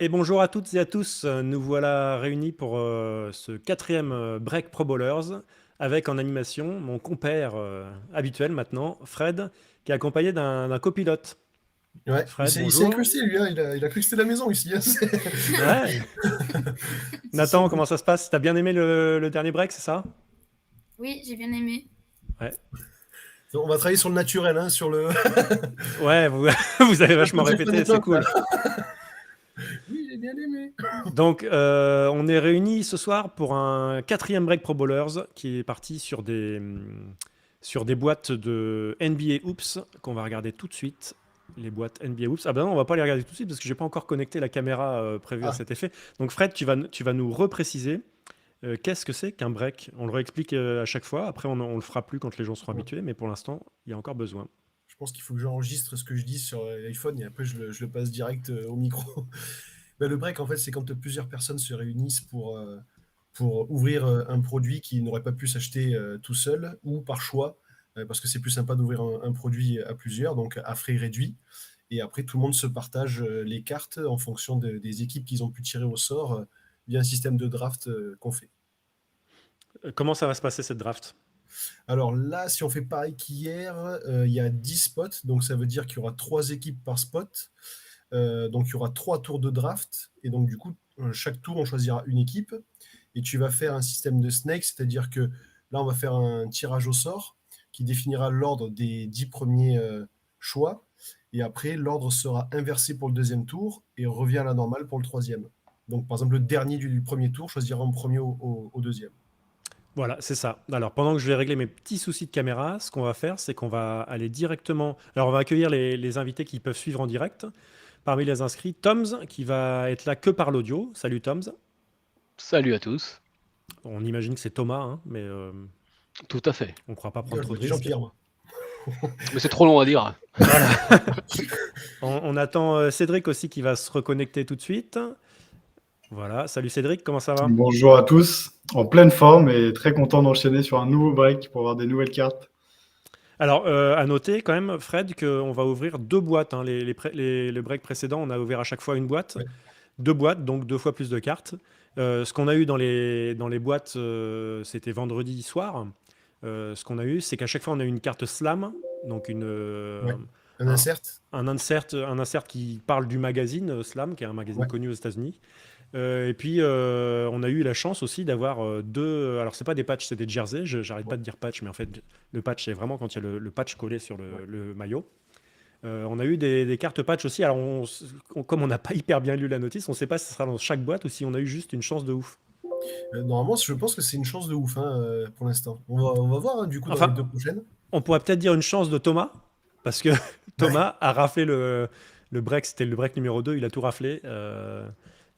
Et bonjour à toutes et à tous, nous voilà réunis pour ce quatrième Break Pro Bowlers avec en animation mon compère habituel maintenant, Fred, qui est accompagné d'un copilote. Ouais, Fred, il s'est bonjour. incrusté, lui, hein, il a cru que c'était la maison ici, hein, Ouais. c'est son Nathan, coup. comment ça se passe? T'as bien aimé le dernier break, c'est ça? Oui, j'ai bien aimé. Ouais. On va travailler sur le naturel, hein, sur le Ouais, vous, vous avez vachement projet répété, c'est Phonétope, là. cool. Oui, j'ai bien aimé. Donc, on est réunis ce soir pour un quatrième Break Pro Bowlers qui est parti sur des boîtes de NBA Hoops qu'on va regarder tout de suite. Les boîtes NBA Hoops. Ah ben non, on va pas les regarder tout de suite parce que j'ai pas encore connecté la caméra prévue à Ah, cet effet. Donc Fred, tu vas nous repréciser qu'est-ce que c'est qu'un break. On le réexplique à chaque fois. Après, on le fera plus quand les gens seront ouais. habitués, mais pour l'instant, il y a encore besoin. Je pense qu'il faut que j'enregistre ce que je dis sur l'iPhone et après je le passe direct au micro. Ben, le break, en fait, c'est quand plusieurs personnes se réunissent pour ouvrir un produit qu'ils n'auraient pas pu s'acheter tout seul ou par choix, parce que c'est plus sympa d'ouvrir un produit à plusieurs, donc à frais réduits. Et après, tout le monde se partage les cartes en fonction des équipes qu'ils ont pu tirer au sort via un système de draft qu'on fait. Comment ça va se passer cette draft? Alors là, si on fait pareil qu'hier, il y a 10 spots, donc ça veut dire qu'il y aura 3 équipes par spot. Donc il y aura 3 tours de draft, et donc du coup, chaque tour, on choisira une équipe, et tu vas faire un système de snake, c'est-à-dire que là, on va faire un tirage au sort qui définira l'ordre des 10 premiers choix, et après, l'ordre sera inversé pour le deuxième tour, et revient à la normale pour le troisième. Donc par exemple, le dernier du premier tour choisira en premier au deuxième. Voilà, c'est ça. Alors, pendant que je vais régler mes petits soucis de caméra, ce qu'on va faire, c'est qu'on va aller directement. Alors, on va accueillir les invités qui peuvent suivre en direct. Parmi les inscrits, Toms, qui va être là que par l'audio. Salut Toms. Salut à tous. On imagine que c'est Thomas, hein, mais Tout à fait. on ne croit pas prendre Je trop me de dis risques. Jean-Pierre, moi. Mais c'est trop long à dire. Voilà. On attend Cédric aussi qui va se reconnecter tout de suite. Voilà. Salut Cédric, comment ça va? Bonjour à tous, en pleine forme et très content d'enchaîner sur un nouveau break pour avoir des nouvelles cartes. Alors, à noter quand même, Fred, qu'on va ouvrir deux boîtes, hein. Les breaks précédents, on a ouvert à chaque fois une boîte. Ouais. Deux boîtes, donc deux fois plus de cartes. Ce qu'on a eu dans les boîtes, c'était vendredi soir. Ce qu'on a eu, c'est qu'à chaque fois, on a eu une carte slam, donc Ouais. Un un, insert. un insert qui parle du magazine Slam, qui est un magazine Ouais. connu aux États-Unis. Et puis, on a eu la chance aussi d'avoir deux. Alors, c'est pas des patchs, c'est des jerseys. J'arrête pas de dire patch, mais en fait, le patch, c'est vraiment quand il y a le patch collé sur Ouais. le maillot. On a eu des cartes patch aussi. Alors, comme on n'a pas hyper bien lu la notice, on ne sait pas si ce sera dans chaque boîte ou si on a eu juste une chance de ouf. Normalement, je pense que c'est une chance de ouf hein, pour l'instant. On va voir hein, du coup dans les Enfin, deux prochaines. on pourrait peut-être dire une chance de Thomas, parce que Ouais. Thomas a raflé le break. C'était le break numéro 2, il a tout raflé.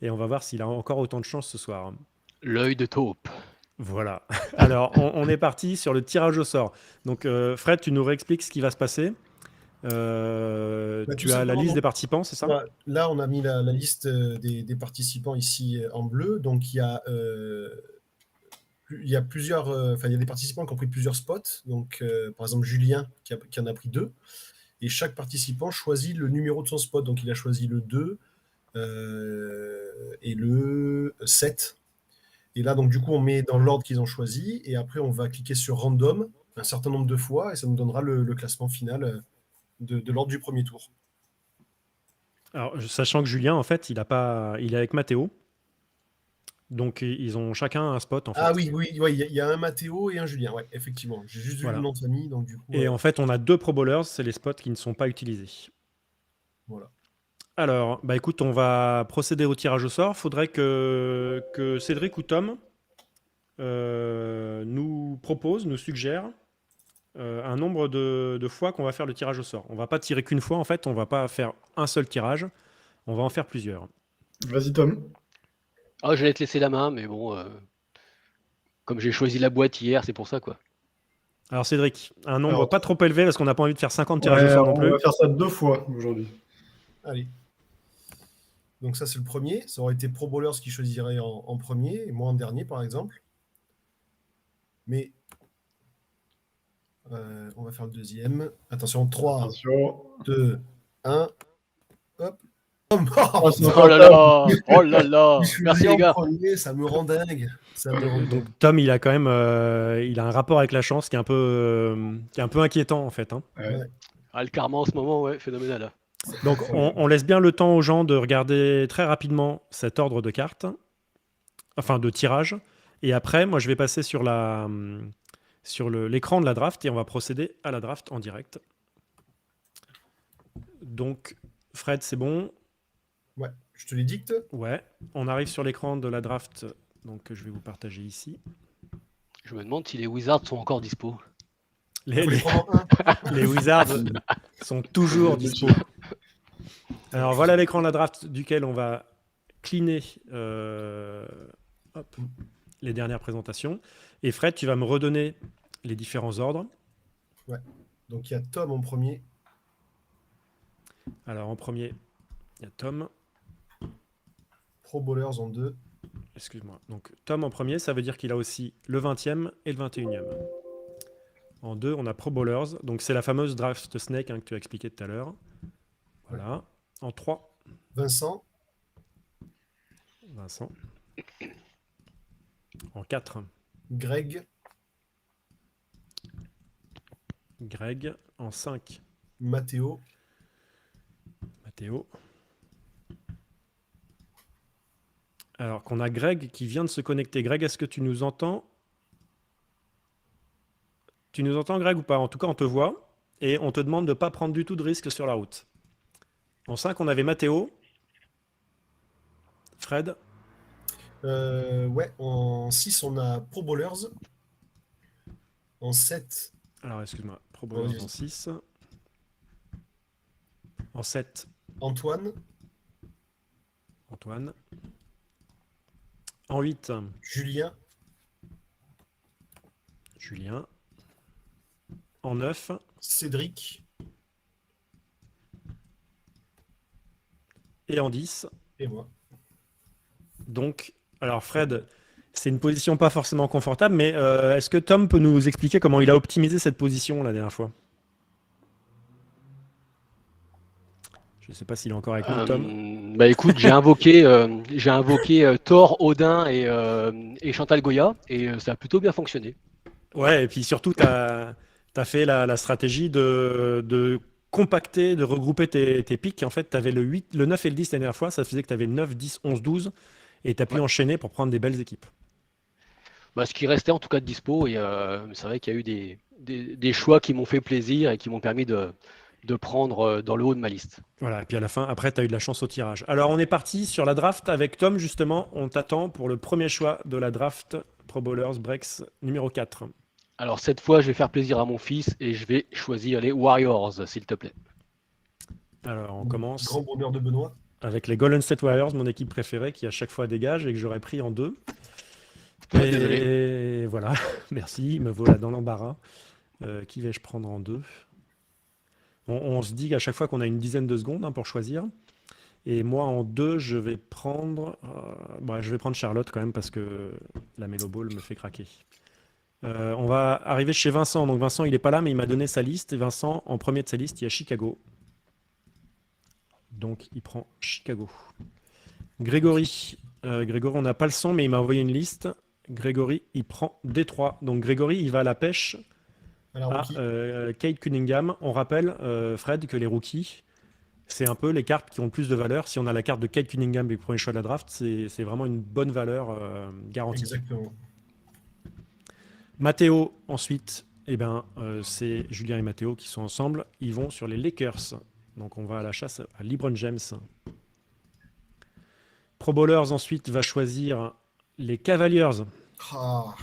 Et on va voir s'il a encore autant de chance ce soir. L'œil de taupe. Voilà. Alors, on est parti sur le tirage au sort. Donc, Fred, tu nous réexpliques ce qui va se passer. Bah, tout Tu as la simplement, liste donc, des participants, c'est ça? voilà, là, on a mis la liste des participants ici en bleu. Donc, il y a plusieurs, enfin, il y a des participants qui ont pris plusieurs spots. Donc, par exemple, Julien qui en a pris deux. Et chaque participant choisit le numéro de son spot. Donc, il a choisi le 2 et le 7. Et là, donc, du coup, on met dans l'ordre qu'ils ont choisi. Et après, on va cliquer sur random un certain nombre de fois et ça nous donnera le classement final de l'ordre du premier tour. Alors, sachant que Julien, en fait, il est avec Mathéo. Donc, ils ont chacun un spot, en Ah fait. oui, oui, ouais, il y a un Mathéo et un Julien, ouais, effectivement. J'ai juste vu le Voilà. nom de famille, donc du coup, Et en fait, on a deux Pro Bowlers, c'est les spots qui ne sont pas utilisés. voilà. Alors, bah écoute, on va procéder au tirage au sort. Faudrait que Cédric ou Tom nous propose, nous suggère un nombre de fois qu'on va faire le tirage au sort. On va pas tirer qu'une fois, en fait, on va pas faire un seul tirage, on va en faire plusieurs. Vas-y Tom. Ah, j'allais te laisser la main, mais bon, comme j'ai choisi la boîte hier, c'est pour ça quoi. Alors Cédric, un nombre Alors, pas trop élevé parce qu'on n'a pas envie de faire 50 tirages au ouais, sort non on plus. va faire ça deux fois aujourd'hui. Allez. Donc ça, c'est le premier. Ça aurait été Pro Bowlers qui choisirait en premier et moi en dernier, par exemple. Mais on va faire le deuxième. Attention, 3, Attention. 2, 1. Hop. Oh, c'est Oh là là, oh là là. Je suis Merci en les gars. premier, ça me rend dingue. Ça me rend dingue. Donc Tom, il a quand même il a un rapport avec la chance qui est un peu inquiétant en fait, hein. Ouais. Ah, le karma en ce moment, ouais, phénoménal. Donc on laisse bien le temps aux gens de regarder très rapidement cet ordre de cartes, enfin de tirage. Et après, moi je vais passer sur l'écran de la draft et on va procéder à la draft en direct. Donc Fred, c'est bon? Ouais, je te les dicte. Ouais. On arrive sur l'écran de la draft, donc que je vais vous partager ici. Je me demande si les Wizards sont encore dispo. Les, Faut les les- prendre en un. les Wizards sont toujours dispo. Alors voilà l'écran de la draft duquel on va cleaner hop, les dernières présentations. Et Fred, tu vas me redonner les différents ordres. Donc il y a Tom en premier, Alors en premier, il y a Tom. Pro Bowlers en 2, Excuse-moi. Donc Tom en premier, ça veut dire qu'il a aussi le 20e et le 21e. En 2, on a Pro Bowlers. Donc c'est la fameuse draft snake que tu as expliqué tout à l'heure. Voilà. En 3, Vincent, Vincent. En 4, Greg, Greg. En 5, Mathéo, Mathéo. Alors qu'on a Greg qui vient de se connecter. Greg, est-ce que tu nous entends? Tu nous entends, Greg, ou pas? En tout cas, on te voit. Et on te demande de ne pas prendre du tout de risque sur la route. En 5, on avait Mathéo. Fred. ouais, en 6, on a Pro Bowlers. En 7, Alors, excuse-moi. Pro Bowlers vas-y. en 6. En 7, Antoine, Antoine. En 8, Julien, Julien. En 9, Cédric et en 10. et moi. Donc, alors Fred, c'est une position pas forcément confortable, mais est-ce que Tom peut nous expliquer comment il a optimisé cette position la dernière fois? Je ne sais pas s'il est encore avec nous, Tom. Bah écoute, j'ai invoqué Thor, Odin et Chantal Goya et ça a plutôt bien fonctionné. Ouais, et puis surtout, tu as fait la stratégie de compacter, de regrouper tes pics. En fait, tu avais le 8, le 9 et le 10 la dernière fois. Ça faisait que tu avais 9, 10, 11, 12. Et tu as pu Ouais. enchaîner pour prendre des belles équipes. Bah, ce qui restait en tout cas de dispo et c'est vrai qu'il y a eu des choix qui m'ont fait plaisir et qui m'ont permis de prendre dans le haut de ma liste. Voilà, et puis à la fin, après, tu as eu de la chance au tirage. Alors, on est parti sur la draft avec Tom, justement. On t'attend pour le premier choix de la draft Pro Bowlers Breaks numéro 4. Alors cette fois, je vais faire plaisir à mon fils et je vais choisir les Warriors, s'il te plaît. Alors, on commence Grand bonheur de Benoît. avec les Golden State Warriors, mon équipe préférée, qui à chaque fois dégage et que j'aurais pris en 2. Ouais, Et désolé. voilà, merci, me voilà dans l'embarras. Qui vais-je prendre en 2? On se dit qu'à chaque fois qu'on a une dizaine de secondes pour choisir. Et moi, en 2, je vais prendre Charlotte quand même parce que la Melo Ball me fait craquer. On va arriver chez Vincent. Donc Vincent, il n'est pas là, mais il m'a donné sa liste. Et Vincent, en premier de sa liste, il y a Chicago. Donc il prend Chicago. Grégory, on n'a pas le son, mais il m'a envoyé une liste. Grégory, il prend Détroit. Donc Grégory, il va à la pêche Alors, à rookie. Kate Cunningham. On rappelle, Fred, que les rookies, c'est un peu les cartes qui ont le plus de valeur. Si on a la carte de Kate Cunningham et le premier choix de la draft, c'est vraiment une bonne valeur garantie. Exactement. Matteo, ensuite, c'est Julien et Matteo qui sont ensemble. Ils vont sur les Lakers. Donc on va à la chasse à LeBron James. Pro Bowlers, ensuite, va choisir les Cavaliers. Ah,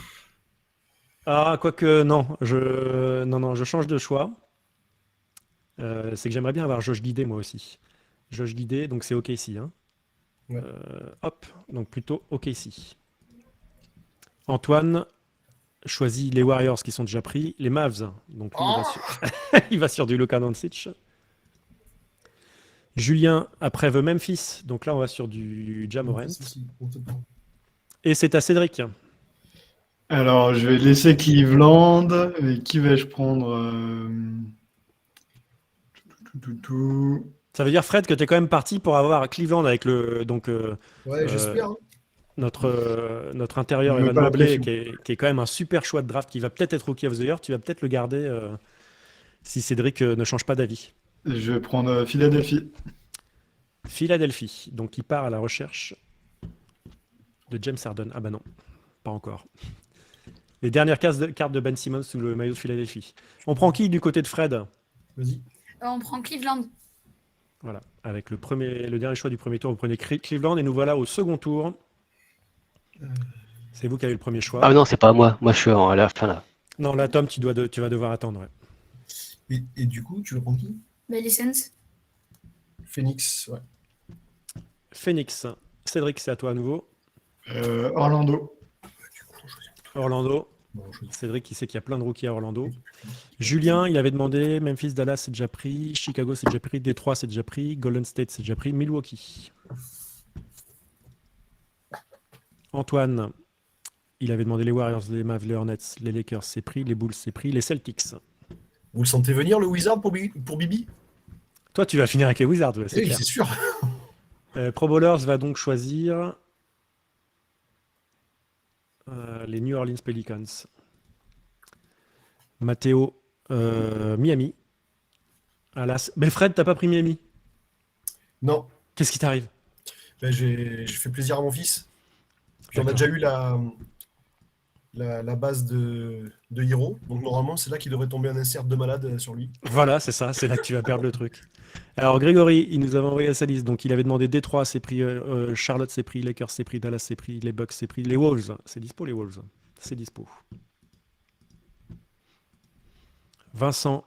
Ah, quoique, non, je change de choix. C'est que j'aimerais bien avoir Josh Giddey, moi aussi. Josh Giddey, donc c'est OKC. Hein. Ouais. Hop, donc plutôt OKC. Antoine choisit les Warriors qui sont déjà pris, les Mavs. Donc lui, il va sur du Luka Doncic. Julien, après, veut Memphis. Donc là, on va sur du Ja Morant. Et c'est à Cédric. Alors, je vais laisser Cleveland. Et qui vais-je prendre Ça veut dire, Fred, que tu es quand même parti pour avoir Cleveland avec le, donc, Ouais, j'espère. Hein. notre intérieur Ne mets Evan pas la Mobley, pression. qui est quand même un super choix de draft, qui va peut-être être Rookie of the Year. Tu vas peut-être le garder si Cédric ne change pas d'avis. Je vais prendre Philadelphie. Philadelphie, donc il part à la recherche de James Harden. Ah bah non, pas encore. Les dernières cartes de Ben Simmons sous le maillot de Philadelphie. On prend qui du côté de Fred? Vas-y. On prend Cleveland. Voilà, avec le dernier choix du premier tour, vous prenez Cleveland et nous voilà au second tour. C'est vous qui avez le premier choix. Ah non, c'est pas moi. Moi, je suis à la fin là. Non, là, Tom, tu vas devoir attendre. Ouais. Et du coup, tu veux prendre qui? Bah, les Suns. Phoenix, ouais. Phoenix. Cédric, c'est à toi à nouveau. Orlando. Du coup, on choisit. Orlando. Bon, on choisit. Cédric, il sait qu'il y a plein de rookies à Orlando. Julien, il avait demandé Memphis, Dallas, c'est déjà pris. Chicago, c'est déjà pris. Détroit, c'est déjà pris. Golden State, c'est déjà pris. Milwaukee. Antoine, il avait demandé les Warriors, les Mavs, les Hornets, les Lakers, c'est pris. Les Bulls, c'est pris. Les Celtics. Vous le sentez venir, le Wizard, pour Bibi? Toi, tu vas finir avec les Wizards, ouais, c'est Oui, clair. c'est sûr. Pro Bowlers va donc choisir les New Orleans Pelicans. Matteo, Miami. Alas. Mais Fred, t'as pas pris Miami. Non, Qu'est-ce qui t'arrive? ben, j'ai fait plaisir à mon fils. Puis on a D'accord. déjà eu la base de Hiro. Donc normalement, c'est là qu'il devrait tomber un insert de malade sur lui. Voilà, c'est ça, c'est là que tu vas perdre le truc. Alors Grégory, il nous avait envoyé sa liste, donc il avait demandé Détroit, c'est pris, Charlotte, c'est pris, Lakers, c'est pris, Dallas, c'est pris, les Bucks, c'est pris, les Wolves, c'est dispo les Wolves, c'est dispo. Vincent,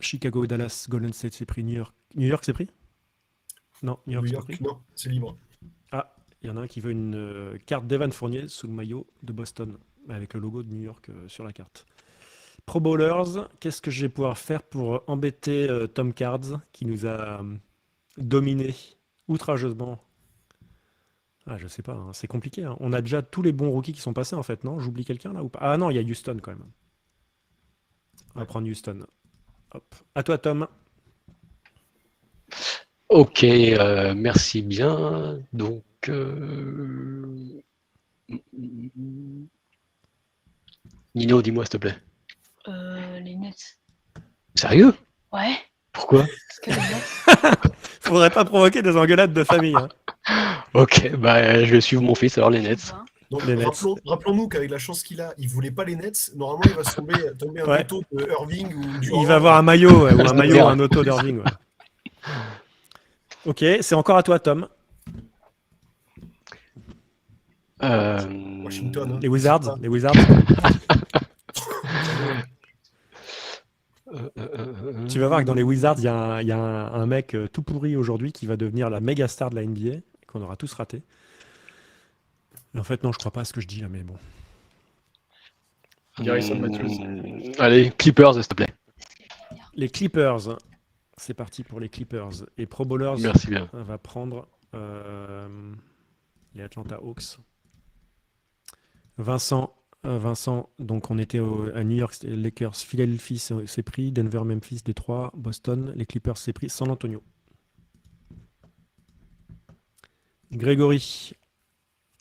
Chicago, Dallas, Golden State, c'est pris, New York, c'est pris? Non, New York, New c'est pas York, pris. non, c'est libre. Ah, il y en a un qui veut une carte d'Evan Fournier sous le maillot de Boston, avec le logo de New York sur la carte. Pro Bowlers, qu'est-ce que je vais pouvoir faire pour embêter Tom Cards, qui nous a dominé outrageusement? Ah, je sais pas, hein, c'est compliqué. Hein. On a déjà tous les bons rookies qui sont passés, en fait, non? J'oublie quelqu'un, là, ou pas? Ah non, il y a Houston, quand même. On va prendre Houston. Hop. À toi, Tom. Ok, merci bien. Donc, Nino, dis-moi s'il te plaît. Les Nets. Sérieux? Ouais, Pourquoi? parce que les Nets. Faudrait pas provoquer des engueulades de famille. Hein. Ok, bah je vais suivre mon fils alors les Nets. Enfin, Donc Les Nets. rappelons-nous qu'avec la chance qu'il a, il voulait pas les Nets. Normalement, il va se tomber un Ouais. auto de Irving ou du Il va avoir un maillot, ouais, ou un C'est maillot, clair. un auto d'Irving. Ouais. Ok, c'est encore à toi, Tom. Washington. Hein. Les Wizards. Les Wizards. Tu vas voir que dans les Wizards, il y a un mec tout pourri aujourd'hui qui va devenir la méga star de la NBA, et qu'on aura tous raté. Mais en fait, non, je crois pas à ce que je dis là, mais bon. Garrison Matthews. Allez, Clippers s'il te plaît. Les Clippers, c'est parti pour les Clippers. Et Pro Bowlers Merci bien. va prendre les Atlanta Hawks. Vincent, donc on était à New York, Lakers, Philadelphie, c'est pris, Denver, Memphis, Détroit, Boston, les Clippers, c'est pris, San Antonio. Grégory,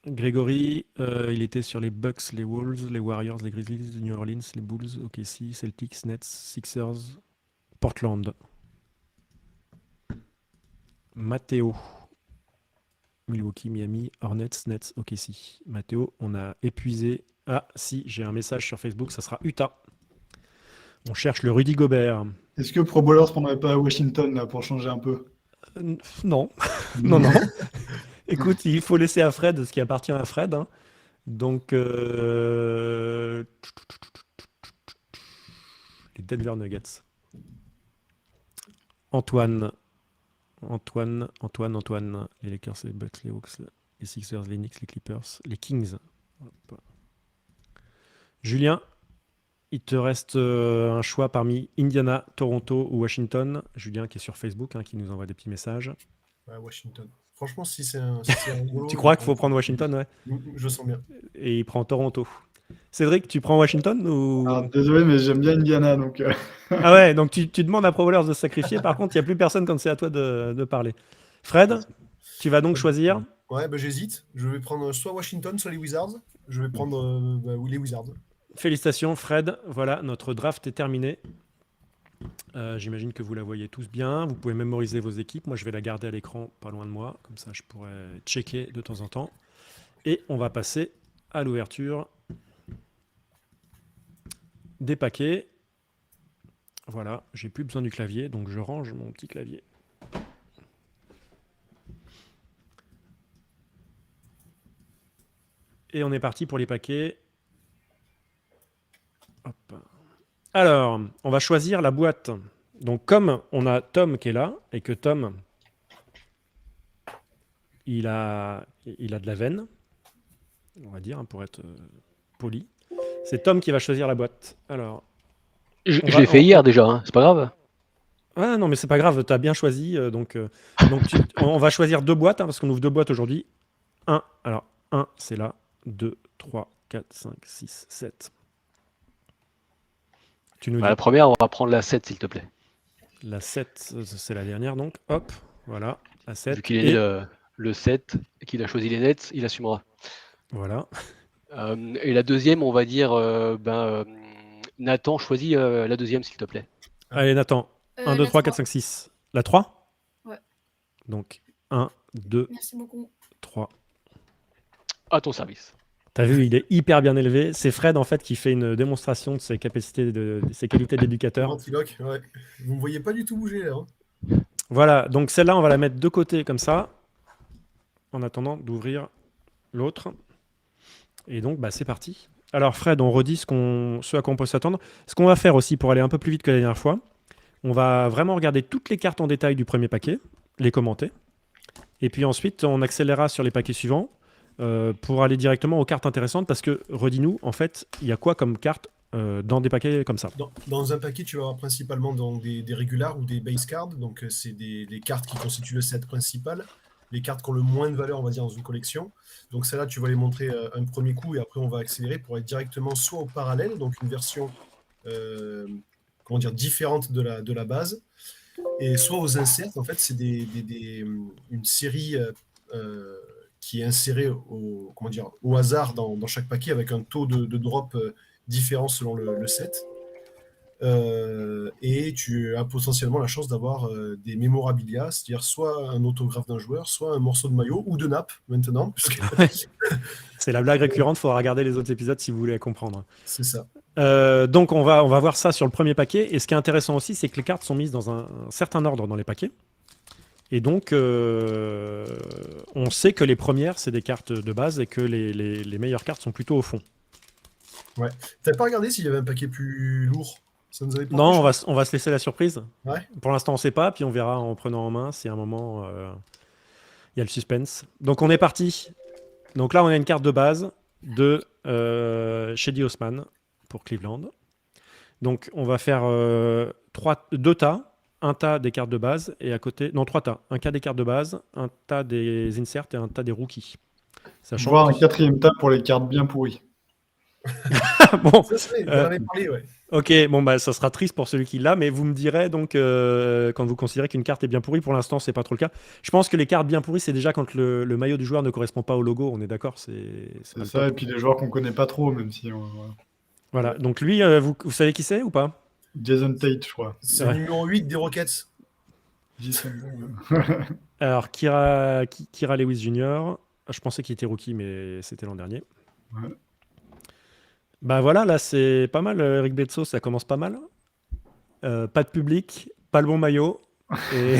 il était sur les Bucks, les Wolves, les Warriors, les Grizzlies, les New Orleans, les Bulls, OKC, Celtics, Nets, Sixers, Portland. Matteo, Milwaukee, Miami, Hornets, Nets, OKC. Matteo, on a épuisé. Ah, si, j'ai un message sur Facebook, ça sera Utah. On cherche le Rudy Gobert. Est-ce que Pro Bowlers prendrait pas Washington là, pour changer un peu? Non, non. Écoute, il faut laisser à Fred ce qui appartient à Fred. Hein. Donc, les Denver Nuggets. Antoine. Les Lakers, les Bucks, les Hawks, les Sixers, les Knicks, les Clippers, les Kings. Hop. Julien, il te reste un choix parmi Indiana, Toronto ou Washington. Julien qui est sur Facebook, hein, qui nous envoie des petits messages. Ouais, Washington. Franchement, si c'est un Tu crois qu'il faut prendre Washington, ouais? Je sens bien. Et il prend Toronto. Cédric, tu prends Washington ou... Alors, désolé, mais j'aime bien Indiana, donc Ah ouais, donc tu demandes à Pro Bowlers de se sacrifier. Par contre, il n'y a plus personne quand c'est à toi de parler. Fred, tu vas donc choisir. Ouais, bah, j'hésite. Je vais prendre soit Washington, soit les Wizards. Je vais prendre oui, les Wizards. Félicitations, Fred. Voilà, notre draft est terminé. J'imagine que vous la voyez tous bien. Vous pouvez mémoriser vos équipes. Moi, je vais la garder à l'écran pas loin de moi. Comme ça, je pourrais checker de temps en temps. Et on va passer à l'ouverture des paquets. Voilà, j'ai plus besoin du clavier, donc je range mon petit clavier. Et on est parti pour les paquets. Hop. Alors, on va choisir la boîte. Donc, comme on a Tom qui est là, et que Tom, il a de la veine, on va dire, hein, pour être poli, c'est Tom qui va choisir la boîte. Alors, Je On va- l'ai fait on- hier déjà, hein, c'est pas grave. ah non, mais c'est pas grave, tu as bien choisi. Donc on va choisir deux boîtes, hein, parce qu'on ouvre deux boîtes aujourd'hui. Alors, 1, c'est là. 2, 3, 4, 5, 6, 7. Tu nous dis La première, on va prendre la 7, s'il te plaît. la 7, c'est la dernière, donc. Hop, voilà, la 7. Vu qu'il est né le 7 et qu'il a choisi les Nets, il assumera. Voilà. Et la deuxième, on va dire, Nathan, choisis la deuxième, s'il te plaît. Allez, Nathan. 1, 2, La 3, 4, 5, 6. La 3 Ouais. Donc, 1, 2, Merci beaucoup. 3. À ton service. T'as vu, il est hyper bien élevé. C'est Fred, en fait, qui fait une démonstration de ses capacités, de ses qualités d'éducateur. Ventriloque, ouais. Vous me voyez pas du tout bouger là. Hein. Voilà, donc celle-là, on va la mettre de côté comme ça, en attendant d'ouvrir l'autre. Et donc, bah, c'est parti. Alors, Fred, on redit ce à quoi on peut s'attendre. Ce qu'on va faire aussi pour aller un peu plus vite que la dernière fois, on va vraiment regarder toutes les cartes en détail du premier paquet, les commenter. Et puis ensuite, on accélérera sur les paquets suivants pour aller directement aux cartes intéressantes. Parce que, redis-nous, en fait, il y a quoi comme carte dans des paquets comme ça? Dans un paquet, tu vas avoir principalement donc, des régulars ou des base cards. Donc, c'est des cartes qui constituent le set principal. Les cartes qui ont le moins de valeur, on va dire, dans une collection. Donc, celle-là, tu vas les montrer un premier coup et après, on va accélérer pour être directement soit au parallèle, donc une version comment dire, différente de la base, et soit aux inserts. En fait, c'est une série qui est insérée comment dire, au hasard dans chaque paquet avec un taux de drop différent selon le set. Et tu as potentiellement la chance d'avoir des mémorabilia, c'est-à-dire soit un autographe d'un joueur, soit un morceau de maillot ou de nappe maintenant. C'est la blague récurrente, il faudra regarder les autres épisodes si vous voulez comprendre. C'est ça. Donc on va voir ça sur le premier paquet. Et ce qui est intéressant aussi, c'est que les cartes sont mises dans un certain ordre dans les paquets. Et donc, on sait que les premières, c'est des cartes de base et que les meilleures cartes sont plutôt au fond. Ouais. T'as pas regardé s'il y avait un paquet plus lourd? Ça nous avait pas Non, empêché. on va se laisser la surprise. Ouais. Pour l'instant, on ne sait pas, puis on verra en prenant en main si à un moment, il y a le suspense. Donc on est parti. Donc là, on a une carte de base de Shady Osman pour Cleveland. Donc on va faire deux tas. Un tas des cartes de base et à côté... Non, trois tas. Un tas des cartes de base, un tas des inserts et un tas des rookies. Sachant Voir un que- quatrième tas pour les cartes bien pourries. Bon, Ça serait, on en avait parlé, ouais. ok, bon, bah, ça sera triste pour celui qui l'a, mais vous me direz donc quand vous considérez qu'une carte est bien pourrie. Pour l'instant, c'est pas trop le cas. Je pense que les cartes bien pourries, c'est déjà quand le maillot du joueur ne correspond pas au logo. On est d'accord, c'est pas C'est le ça, top. et puis les joueurs qu'on connaît pas trop, même si Voilà, donc lui, vous savez qui c'est ou pas? Jason Tate, je crois. C'est Ouais. le numéro 8 des Rockets. Jason- Alors, Kira Lewis Jr., je pensais qu'il était rookie, mais c'était l'an dernier. Ouais. Bah voilà, là c'est pas mal. Eric Bledsoe, ça commence pas mal. Pas de public, pas le bon maillot. Et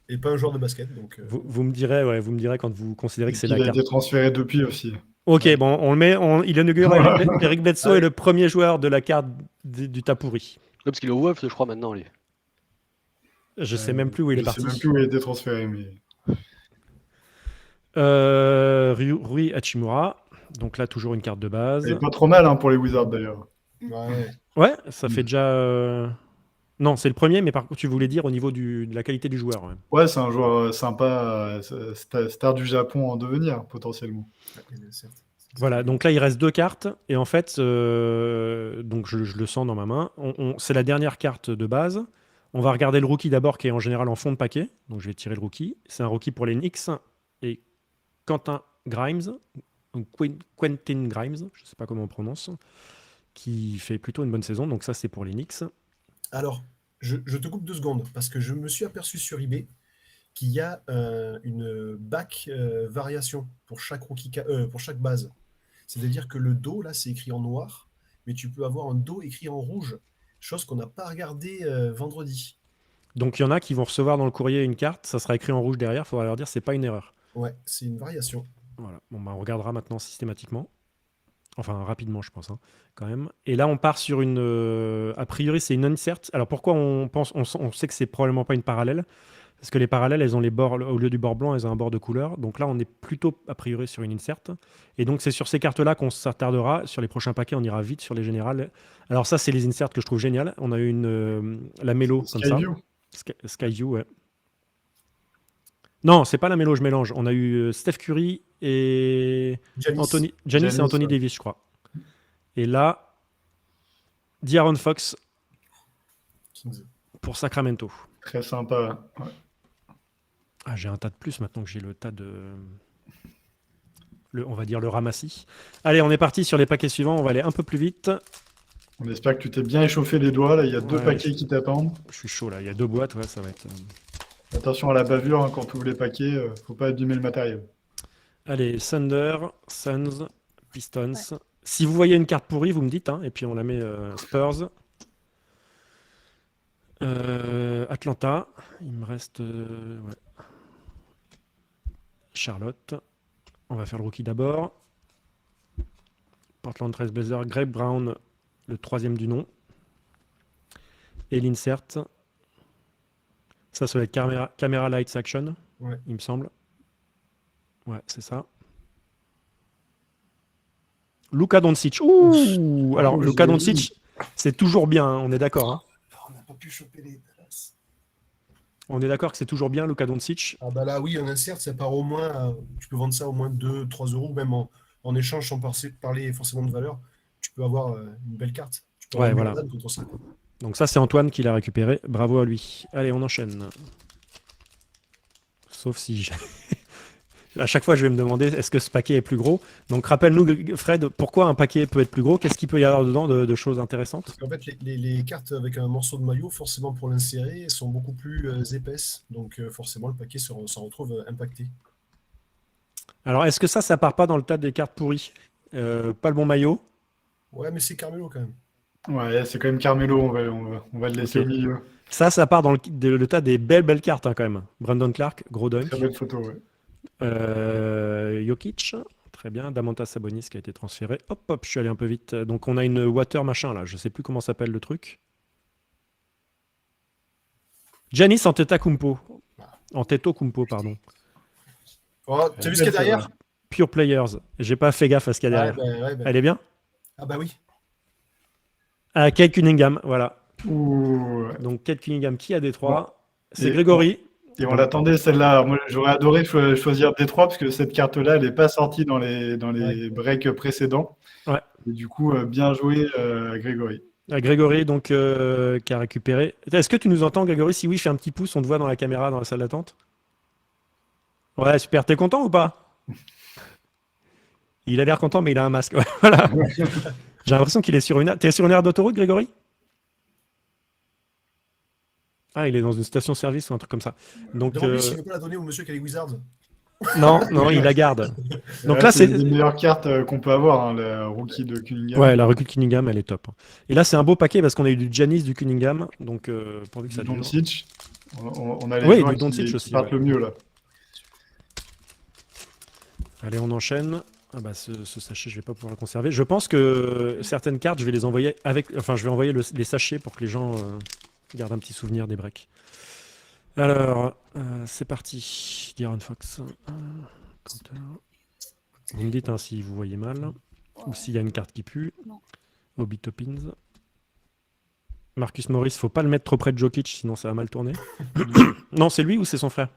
Et pas un joueur de basket. Donc, vous me direz quand vous considérez que c'est la Il a carte. été transféré depuis aussi. Ok, bon, on le met. Il inaugure Eric Bledsoe est le premier joueur de la carte du tas pourri. Ouais, parce qu'il est au Wolves, je crois, maintenant. Lui. Je sais même plus où il est Je parti. sais même plus où il a été transféré, mais Rui Hachimura. Donc là, toujours une carte de base. il est pas trop mal hein, pour les Wizards d'ailleurs. ouais. Ouais, ça fait déjà. Non, c'est le premier, mais par contre, tu voulais dire au niveau de la qualité du joueur. Ouais. Ouais, c'est un joueur sympa, star du Japon en devenir potentiellement. Ouais, certes. Voilà, donc là il reste 2 cartes et en fait, donc je le sens dans ma main. C'est la dernière carte de base. On va regarder le rookie d'abord qui est en général en fond de paquet. Donc je vais tirer le rookie. C'est un rookie pour les Knicks et Quentin Grimes, ou Quentin Grimes, je ne sais pas comment on prononce, qui fait plutôt une bonne saison. Donc ça c'est pour les Knicks. Alors, je te coupe 2 secondes parce que je me suis aperçu sur eBay qu'il y a une back variation pour chaque pour chaque base. C'est-à-dire que le dos, là, c'est écrit en noir, mais tu peux avoir un dos écrit en rouge, chose qu'on n'a pas regardé vendredi. Donc il y en a qui vont recevoir dans le courrier une carte, ça sera écrit en rouge derrière, il faudra leur dire c'est pas une erreur. Ouais, c'est une variation. Voilà, bon, bah, on regardera maintenant systématiquement. Enfin, rapidement, je pense, hein, quand même. Et là, on part sur une. A priori, c'est une insert. Alors, pourquoi on pense. On sait que c'est probablement pas une parallèle. Parce que les parallèles, elles ont les bords. Au lieu du bord blanc, elles ont un bord de couleur. Donc là, on est plutôt, a priori, sur une insert. Et donc, c'est sur ces cartes-là qu'on s'attardera. Sur les prochains paquets, on ira vite sur les générales. Alors, ça, c'est les inserts que je trouve géniales. On a eu la mélo, comme ça. Skyview. Skyview, ouais. Non, c'est pas la mélo, je mélange. On a eu Steph Curry et Giannis. Giannis et Giannis, Anthony ouais. Davis, je crois. Et là, De'Aaron Fox Kings. pour Sacramento. Très sympa. Ouais. Ah, j'ai un tas de plus maintenant que j'ai le tas de. On va dire le ramassis. Allez, on est parti sur les paquets suivants. On va aller un peu plus vite. On espère que tu t'es bien échauffé les doigts. Là, il y a 2 Ouais, paquets qui t'attendent. Je suis chaud là. Il y a 2 boîtes. Ouais, ça va être. Attention à la bavure hein, quand tu ouvres les paquets. Faut pas abîmer le matériel. Allez, Thunder, Suns, Pistons. Si vous voyez une carte pourrie, vous me dites. Hein, et puis on la met Spurs. Atlanta. Il me reste. Ouais. Charlotte. On va faire le rookie d'abord. Portland Trail Blazers, Greg Brown, le 3e du nom. Et l'insert. Ça va être Camera Lights Action, Ouais. il me semble. Ouais, c'est ça. Luka Doncic. Ouh, alors, Oh, Luka joli. Doncic, c'est toujours bien, hein, on est d'accord. Hein. On n'a pas pu choper les Dallas. On est d'accord que c'est toujours bien, Luka Doncic. Ah bah là, oui, un insert, ça part au moins, tu peux vendre ça au moins 2-3 euros, même en échange sans parler forcément de valeur. Tu peux avoir une belle carte. Tu peux Ouais, avoir une voilà. Jordan contre ça. Donc ça, c'est Antoine qui l'a récupéré. Bravo à lui. Allez, on enchaîne. Sauf si... À chaque fois, je vais me demander, est-ce que ce paquet est plus gros? Donc rappelle-nous, Fred, pourquoi un paquet peut être plus gros? Qu'est-ce qu'il peut y avoir dedans de choses intéressantes? Parce qu'en fait, les cartes avec un morceau de maillot, forcément pour l'insérer, sont beaucoup plus épaisses. Donc forcément, le paquet s'en retrouve impacté. Alors, est-ce que ça part pas dans le tas des cartes pourries? Pas le bon maillot? Ouais, mais c'est Carmelo quand même. Ouais, c'est quand même Carmelo. On va le laisser Ok. au milieu. Ça part dans le tas des belles cartes hein, quand même. Brandon Clark, gros dunk. Très belle photo. Ouais. Jokic, très bien. Damantas Sabonis qui a été transféré. Hop, je suis allé un peu vite. Donc on a une water machin là, je sais plus comment s'appelle le truc. Giannis Antetokounmpo. Antetokounmpo, pardon. Oh, t'as vu ce qu'il y a derrière? Pure Players. J'ai pas fait gaffe à ce qu'il y a derrière. Ouais, bah. Elle est bien? Ah bah oui. Ah, Kate Cunningham, voilà. Ouh. Donc Kate Cunningham qui a Détroit. Bon. C'est Et- Grégory. Et on l'attendait celle-là. Alors, moi, j'aurais adoré choisir Détroit parce que cette carte-là, elle n'est pas sortie dans les Ouais. breaks précédents. Ouais. Et du coup, bien joué, Grégory. Grégory, donc, qui a récupéré. Est-ce que tu nous entends, Grégory? Si oui, fais un petit pouce, on te voit dans la caméra, dans la salle d'attente. Ouais, super. T'es content ou pas? Il a l'air content, mais il a un masque. Ouais, voilà. J'ai l'impression qu'il est sur une aire. T'es sur une aire d'autoroute, Grégory? Ah, il est dans une station-service ou un truc comme ça. Donc, Demande-lui s'il ne veut pas la donner au monsieur qui a les Wizards. non, il la garde. Donc là, c'est c'est. une des meilleures cartes qu'on peut avoir, hein, le rookie de Cunningham. Ouais, la recrue de Cunningham, elle est top. Et là, c'est un beau paquet parce qu'on a eu du Giannis, du Cunningham. Donc, pourvu que ça Du dure. Doncic. On a les Oui, joueurs du Doncic qui aussi, partent ouais. le mieux là. Allez, on enchaîne. Ah bah, ce sachet, je vais pas pouvoir le conserver. Je pense que certaines cartes, je vais les envoyer avec. Enfin, je vais envoyer les sachets pour que les gens gardent un petit souvenir des breaks. Alors, c'est parti. De'Aaron Fox. Counter. Vous me dites hein, si vous voyez mal. Ou s'il y a une carte qui pue. Non. Obi Toppins. Marcus Morris, faut pas le mettre trop près de Jokic, sinon ça va mal tourner. Non, c'est lui ou c'est son frère?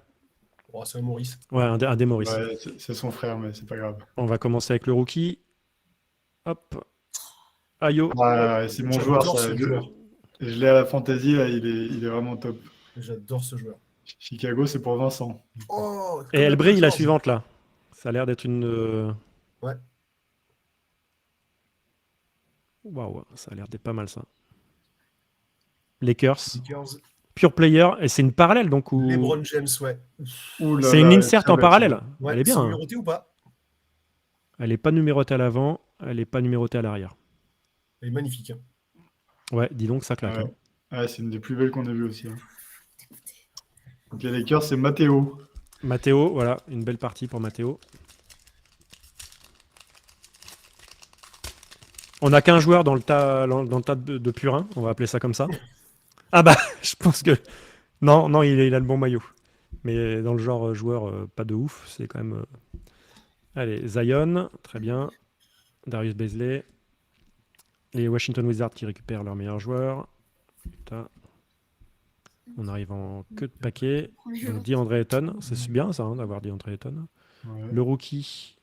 Oh, c'est un Maurice. Ouais, un des Morris. Ouais, c'est son frère, mais c'est pas grave. On va commencer avec le rookie. Hop. Ayo. Ah, c'est mon joueur, J'adore ça. ce joueur. Je l'ai à la fantasy, là, il est vraiment top. J'adore ce joueur. Chicago, c'est pour Vincent. Oh, Et elle brille la George. suivante là. Ça a l'air d'être une. Ouais. Waouh, ça a l'air d'être pas mal ça. Lakers. Lakers. Pure player. Et c'est une parallèle donc ou. LeBron James, ouais. Ouh là C'est une là, insert très en belle, parallèle. Ouais, Elle est c'est bien. numéroté ou pas? Elle est pas numérotée à l'avant. Elle est pas numérotée à l'arrière. Elle est magnifique. Hein. Ouais, dis donc ça claque. Ouais. hein. Ouais, c'est une des plus belles qu'on ait vues aussi. Hein. Donc les Lakers, c'est Matteo. Matteo, voilà, une belle partie pour Matteo. On n'a qu'un joueur dans le tas, dans le tas de purins, on va appeler ça comme ça. Ah bah, je pense que... Non, non, il a le bon maillot. Mais dans le genre joueur pas de ouf, c'est quand même... Allez, Zion, très bien. Darius Bazley. Les Washington Wizards qui récupèrent leur meilleur joueur. Putain. On arrive en queue de paquet. Premier Donc, jour. DeAndre Ayton, c'est bien ça, hein, d'avoir DeAndre Ayton. Ouais. Le rookie,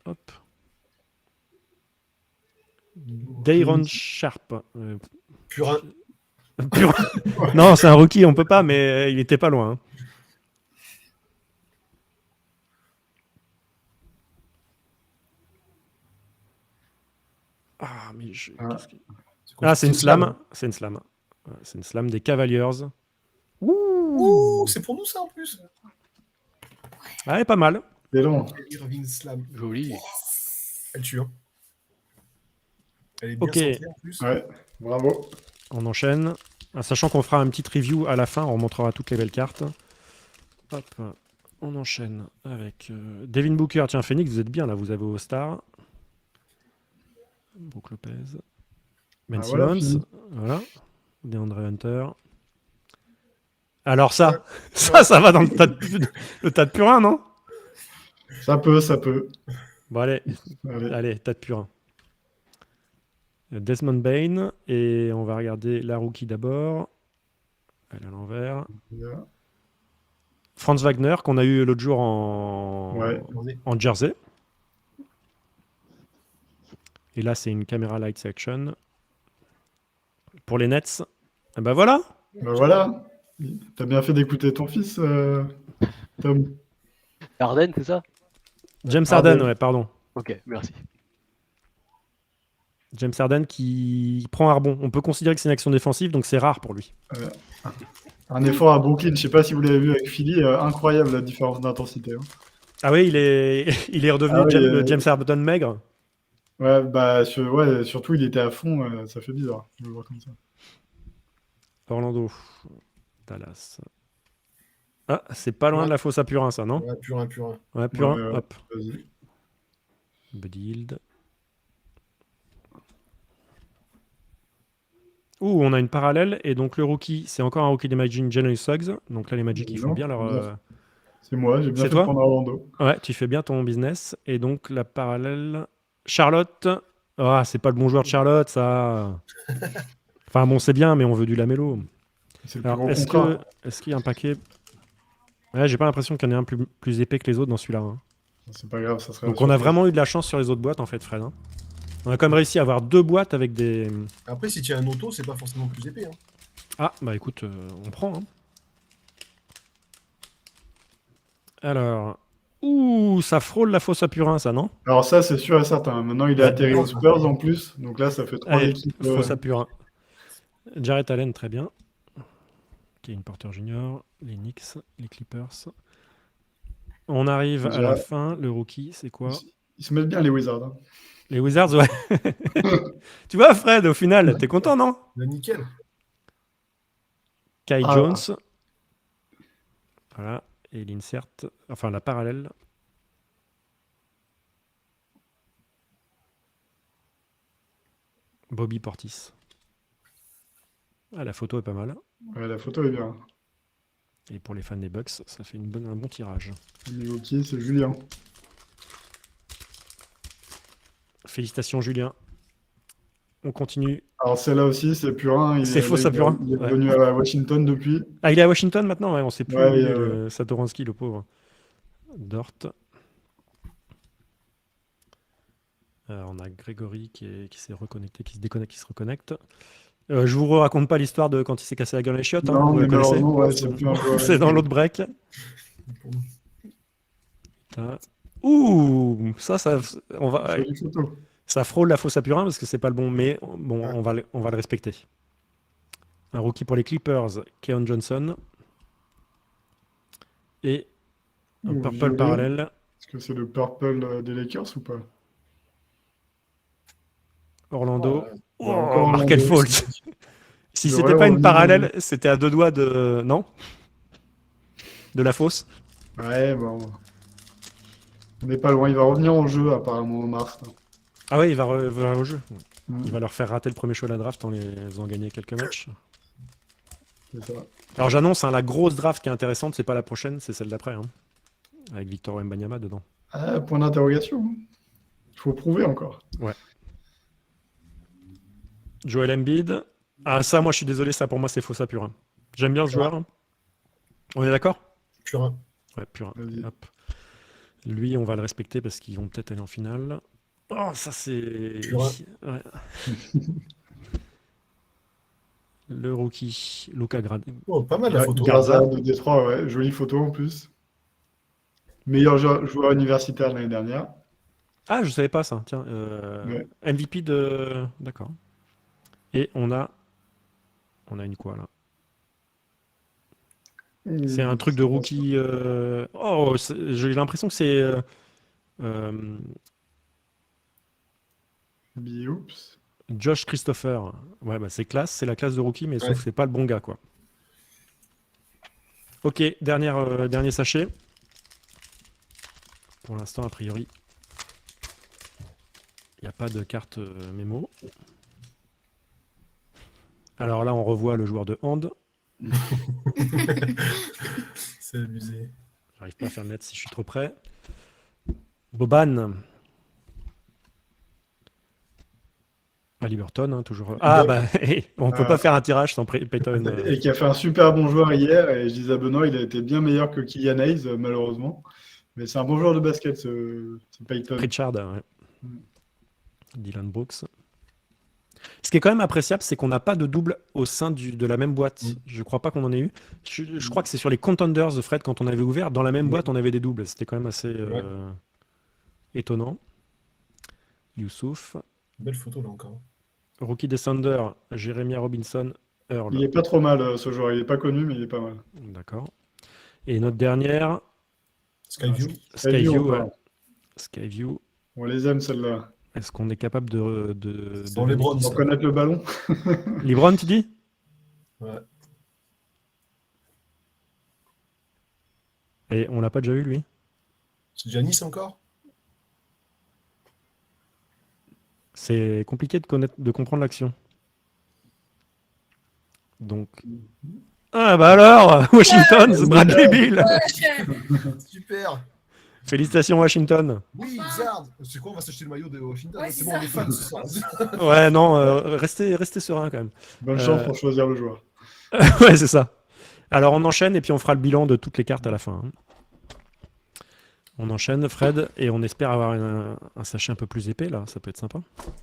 hop. Dayron Sharp. Purin. Pur- non, c'est un rookie, on peut pas, mais il était pas loin. hein. Ah, mais je... Ah. qu'est-ce que- Ah, c'est une slam. C'est une slam. Ouais, c'est une slam des Cavaliers. Ouh, c'est pour nous ça en plus. Ah, elle est pas mal. C'est long. Irving Slam. Joli. Elle tue. Hein. Elle est bien Ok. centrée en plus. Ouais, bravo. On enchaîne. Ah, sachant qu'on fera une petite review à la fin, on montrera toutes les belles cartes. Hop, on enchaîne avec Devin Booker. Tiens, Phoenix, vous êtes bien là, vous avez vos stars. Brook Lopez. Ben Ah, voilà, Simmons. fini. Voilà. DeAndre Hunter. Alors ça, ça va dans le tas de purin, non? Ça peut, ça peut. Bon, allez, Allez. tas de purin. Desmond Bain. Et on va regarder la rookie d'abord. Elle est à l'envers. Bien. Franz Wagner, qu'on a eu l'autre jour en, Ouais. en jersey. Et là, c'est une caméra light section. Pour les Nets, eh ben voilà. Bah voilà. T'as bien fait d'écouter ton fils, Tom. Arden, c'est ça? James Harden. Harden, ouais, pardon. Ok, merci. James Harden qui prend un rebond. On peut considérer que c'est une action défensive, donc c'est rare pour lui. Un effort à Brooklyn, je sais pas si vous l'avez vu avec Philly, incroyable la différence d'intensité. Hein. Ah oui, il est redevenu Ah oui, le James Harden maigre. Ouais, bah ouais, surtout il était à fond, ça fait bizarre de le voir comme ça. Orlando, Dallas. Ah, c'est pas loin Ouais. de la fosse à Purin, ça, non? Ouais, Purin, Purin. Ouais, Purin, Ouais. hop. Vas-y. Buddy Hield. Ouh, on a une parallèle. Et donc le rookie, c'est encore un rookie des Magic, Jalen Suggs. Donc là, les Magic, ils font bien leur... C'est moi, j'ai bien C'est fait toi de prendre Orlando. Ouais, tu fais bien ton business. Et donc la parallèle... Charlotte. Ah, c'est pas le bon joueur de Charlotte, ça. Enfin bon, c'est bien, mais on veut du Lamello. C'est le plus Alors, gros est-ce contrat. qu'il y a un paquet... Ouais, j'ai pas l'impression qu'il y en ait un plus épais que les autres dans celui-là. hein. C'est pas grave, ça serait. Donc on a vraiment eu de la chance sur les autres boîtes, en fait, Fred. hein. On a quand même réussi à avoir 2 boîtes avec des... Après, si tu as un auto, c'est pas forcément plus épais. Hein. Ah, bah écoute, on prend. hein. Alors... Ouh, ça frôle la fosse à Purin, ça, non? Alors ça, c'est sûr et certain. Maintenant, il est Ouais, atterri aux ouais. Spurs en plus, donc là, ça fait 3 Allez, équipes. fosse à Purin. Jarrett Allen, très bien. Kevin Porter Jr., les Knicks, les Clippers. On arrive à la fin. Le rookie, c'est quoi? Ils se mettent bien les Wizards. Hein. Les Wizards, ouais. Tu vois, Fred, au final, t'es content, non? Là, nickel. Kai Ah. Jones. Voilà. Et l'insert, enfin la parallèle. Bobby Portis. Ah, la photo est pas mal. Ouais, la photo est bien. Et pour les fans des Bucks, ça fait un bon tirage. Milwaukee, c'est Julien. Félicitations, Julien. On continue. Alors celle-là aussi, c'est Purin. C'est faux, ça, Purin. Il est Ouais. revenu à Washington depuis. Ah, il est à Washington maintenant? Ouais, on sait plus. Ouais, où il est, ouais. le Satoransky, le pauvre. Dort. On a Grégory qui s'est reconnecté, qui se déconnecte, qui se reconnecte. Je vous raconte pas l'histoire de quand il s'est cassé la gueule les chiottes. Non, vous mais la connaissez. malheureusement, ouais, c'est plus un joueur. C'est dans l'autre break. Putain. Ouh, on va, Jolie photo. ça frôle la fausse à Purin parce que c'est pas le bon, mais bon, Ouais. on va le respecter. Un rookie pour les Clippers, Keon Johnson. Et un Ouh, purple violet. parallèle. Est-ce que c'est le purple des Lakers ou pas? Orlando. Ouais. Oh, Encore Markel Orlando. Fultz. Si Le c'était vrai pas une Orlando. parallèle, c'était à 2 doigts de. Non? De la fausse? Ouais, bon. On n'est pas loin. Il va revenir en jeu apparemment en mars, là. Ah ouais, il va revenir au jeu. Mm, Il va leur faire rater le premier choix de la draft en les faisant gagner quelques matchs. c'est ça. Alors j'annonce, hein, la grosse draft qui est intéressante, c'est pas la prochaine, c'est celle d'après. Hein. Avec Victor Wembanyama dedans. Ah, point d'interrogation. Il faut prouver encore. Joel Embiid. Ah ça, moi je suis désolé, ça pour moi c'est faux ça Purin. J'aime bien ce joueur. Hein. On est d'accord? Purin. Ouais, Purin. Vas-y. Hop. Lui, on va le respecter parce qu'ils vont peut-être aller en finale. Oh, ça c'est... Purin. Ouais. Le rookie, Luka Grad. Oh, pas mal la photo. Garza de Détroit, ouais. Jolie photo en plus. Meilleur joueur universitaire de l'année dernière. Ah, je savais pas ça. Tiens, Ouais. MVP de... D'accord. Et on a une quoi là? C'est un truc de rookie. Oh, j'ai l'impression que c'est. Euh, Oups. Josh Christopher. Ouais, bah c'est classe, c'est la classe de rookie, mais sauf Ouais. que c'est pas le bon gars, quoi. Ok, dernier sachet. Pour l'instant, a priori, il n'y a pas de carte mémo. Alors là, on revoit le joueur de hand. C'est abusé. J'arrive pas à faire net si je suis trop près. Boban. Halliburton, hein, toujours. Ah, bah, on peut pas faire un tirage sans Peyton. Et qui a fait un super bon joueur hier. Et je disais à Benoît, il a été bien meilleur que Kylian Hayes, malheureusement. Mais c'est un bon joueur de basket, ce Peyton. Pritchard, ouais. Mm. Dylan Brooks. Ce qui est quand même appréciable, c'est qu'on n'a pas de double au sein de la même boîte. Mm. Je crois pas qu'on en ait eu. Je crois que c'est sur les Contenders de Fred, quand on avait ouvert, dans la même boîte, on avait des doubles. C'était quand même assez étonnant. Youssouf. Belle photo là encore. Rookie Descender, Jeremiah Robinson, Earl. Il est pas trop mal, ce joueur. Il est pas connu, mais il est pas mal. D'accord. Et notre dernière, Skyview. Skyview. encore. Ouais. Skyview. On les aime, celles-là. Est-ce qu'on est capable Sans les bronzes. Sans connaître le ballon. Libron, tu dis? Ouais. Et on l'a pas déjà eu, lui? C'est Giannis encore? C'est compliqué de comprendre l'action. Donc. Ah bah alors, Washington, Bradley Bill. Super. Félicitations Washington. Oui, Zard. C'est quoi, on va s'acheter le maillot de Washington? Ouais, C'est c'est bon, ça. on est fans ce soir. Ouais, non, restez serein quand même. Bonne chance pour choisir le joueur. Ouais, c'est ça. Alors on enchaîne et puis on fera le bilan de toutes les cartes à la fin. Hein. On enchaîne, Fred, et on espère avoir un sachet un peu plus épais là, ça peut être sympa.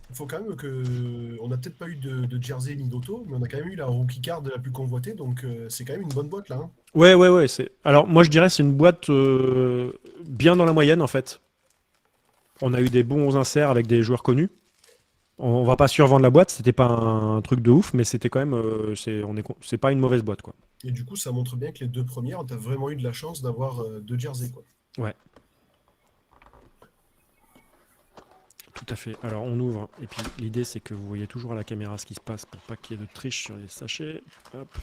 Il faut quand même que. On n'a peut-être pas eu de jersey ni d'auto, mais on a quand même eu la rookie card la plus convoitée, donc c'est quand même une bonne boîte là. Hein. Ouais. Alors moi je dirais c'est une boîte bien dans la moyenne en fait. On a eu des bons inserts avec des joueurs connus. On va pas survendre la boîte, c'était pas un truc de ouf, mais c'était quand même, c'est pas une mauvaise boîte quoi. Et du coup, ça montre bien que les deux premières, tu as vraiment eu de la chance d'avoir deux jerseys. Quoi. Ouais. Tout à fait. Alors on ouvre, et puis l'idée c'est que vous voyez toujours à la caméra ce qui se passe pour pas qu'il y ait de triche sur les sachets. Hop.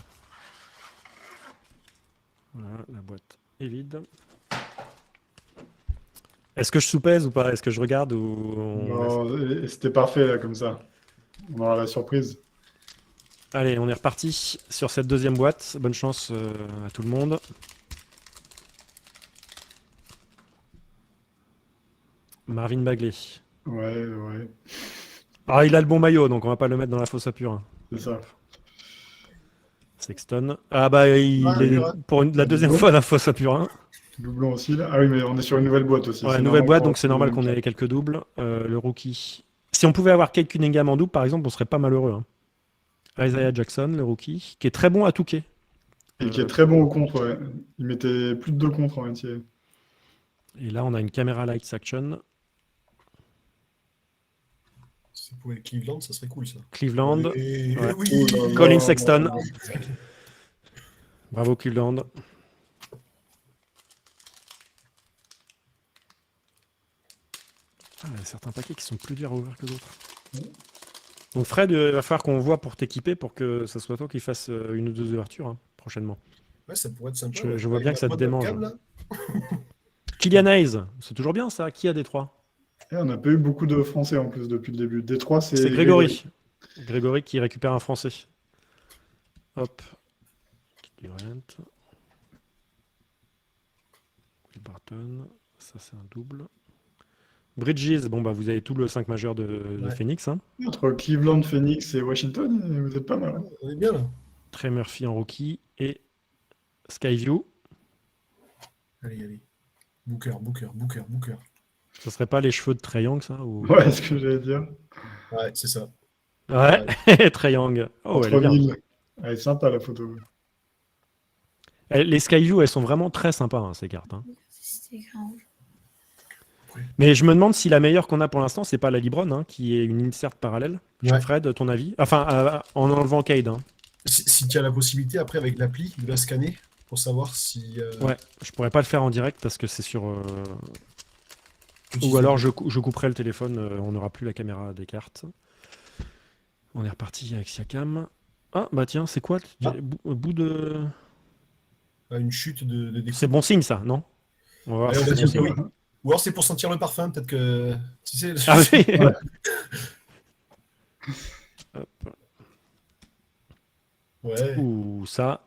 Voilà, la boîte est vide. Est-ce que je sous-pèse ou pas? Est-ce que je regarde ou Non, c'était parfait, là, comme ça. On aura la surprise. Allez, on est reparti sur cette deuxième boîte. Bonne chance à tout le monde. Marvin Bagley. Ouais. Ah, il a le bon maillot, donc on va pas le mettre dans la fosse à Purin. C'est ça. Sexton. Ah bah il Ouais, est ouais. pour la deuxième fois dans la fosse à Purin. Doublon aussi, là. Ah oui, mais on est sur une nouvelle boîte aussi. Ouais, C'est nouvelle normal boîte, qu'on donc c'est retrouve normal le qu'on même ait quelques doubles. Le rookie. Si on pouvait avoir Kate Cunningham en double, par exemple, on serait pas malheureux. Hein. Isaiah Jackson, le rookie, qui est très bon à touquer. Et qui est très bon au contre, ouais. Il mettait plus de 2 contre en NCAA. Et là, on a une caméra lights action. Si pour les Cleveland, ça serait cool ça. Cleveland. Et- Ouais. oui. Oh là là. Colin Sexton. Bravo Cleveland. Ah, il y a certains paquets qui sont plus durs à ouvrir que d'autres. Donc Fred, il va falloir qu'on voit pour t'équiper pour que ça soit toi qui fasse une ou deux ouvertures prochainement. Ouais, ça pourrait être sympa. Je ouais. vois Ouais, bien il y que a ça te pas de démange. webcam, là. Kylian Hayes, c'est toujours bien ça. Qui a Détroit? Et on n'a pas eu beaucoup de Français en plus depuis le début. Détroit, C'est Grégory. Grégory qui récupère un Français. Hop. Durant. Will Barton. Ça, c'est un double. Bridges, bon, bah, vous avez tout le 5 majeur de Ouais. Phoenix. Hein. Entre Cleveland, Phoenix et Washington, vous êtes pas mal. Hein. On est bien là. Trey Murphy en rookie. Et Skyview. Allez, allez. Booker. Ce serait pas les cheveux de Trae Young, ça ou... Ouais, ce que j'allais dire. Ouais, c'est ça. Ouais, Trae Young. Oh, elle est Entre bien. mille. Elle est sympa la photo. Les Skyview, elles sont vraiment très sympas, hein, ces cartes. Hein. C'est grave. Mais je me demande si la meilleure qu'on a pour l'instant, c'est pas la Libron, hein, qui est une insert parallèle. Ouais. Fred, ton avis? Enfin, en enlevant Cade. Hein. Si tu as la possibilité après avec l'appli de la scanner pour savoir si. Ouais, je pourrais pas le faire en direct parce que c'est sur. tu Ou sais- alors je couperai le téléphone, on n'aura plus la caméra des cartes. On est reparti avec Siakam. Ah, bah tiens, c'est quoi? Ah. Bout de. Une chute de découpe. C'est bon signe, ça, non? On va voir Ouais, si on va c'est bon dire que signe. oui. Ou alors c'est pour sentir le parfum, peut-être que. Tu sais. Ah oui. Ouais. Hop. Ouais. Ouh, ça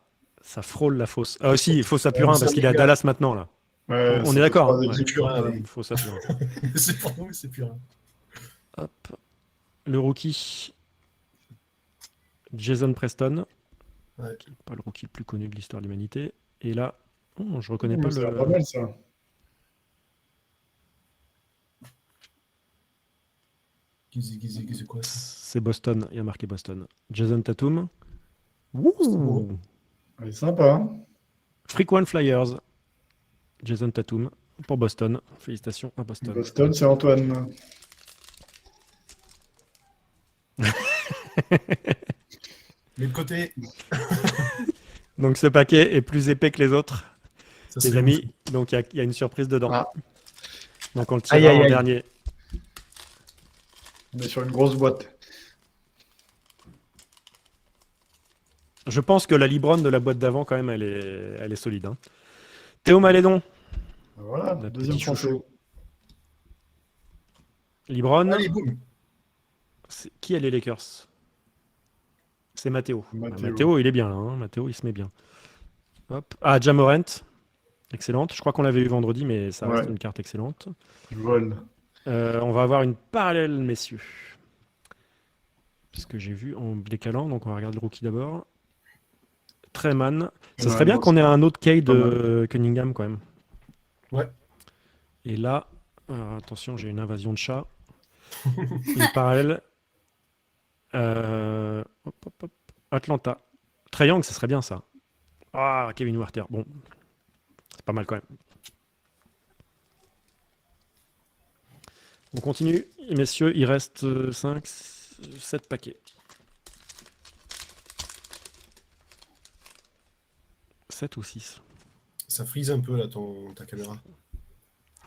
frôle la fausse. Ah aussi, fausse à Ouais, Purin ça parce qu'il est à m'égale. Dallas maintenant là. Ouais, On c'est est les d'accord. trois Ouais. équipes. Purin, ouais. Fausse à Purin. C'est pour nous, c'est plus rien. Hop. Le rookie. Jason Preston. Ouais. Qui n'est pas le rookie le plus connu de l'histoire de l'humanité. Et là, je reconnais Ouh, pas ça a le. pas mal ça. C'est quoi ça? C'est Boston. Il y a marqué Boston. Jason Tatum. beau. Ouh. Elle est sympa. Hein. Freak One Flyers. Jason Tatum pour Boston. Félicitations à Boston. Boston, c'est Antoine. Mais de côté, Donc ce paquet est plus épais que les autres, ça les serait amis. Donc il y a une surprise dedans. Ah. Donc on le Aïe, tirera aïe, en aïe. dernier. On est sur une grosse boîte. Je pense que la Libron de la boîte d'avant, quand même, elle est solide. Hein. Théo Malédon. Voilà, La deuxième petite français. chouchou. Libron. Allez, boum. Qui est les Lakers? C'est Matteo. Matteo. Matteo, il est bien là. Hein. Matteo, il se met bien. Hop. Ah, Jamorant. Excellente. Je crois qu'on l'avait eu vendredi, mais ça reste Ouais. une carte excellente. Je vole. On va avoir une parallèle, messieurs. Parce que j'ai vu en décalant, donc on va regarder le rookie d'abord. Treman. Ça Ouais, serait bien bon, qu'on ait un autre Cade pas de Cunningham quand même. Ouais. Et là, attention, j'ai une invasion de chats. Une parallèle. Hop, hop, hop. Atlanta. Trae Young, ça serait bien ça. Ah, Kevin Werther. Bon, c'est pas mal quand même. On continue. Et messieurs, il reste 5, 7 paquets. 7 ou 6. Ça frise un peu là ta caméra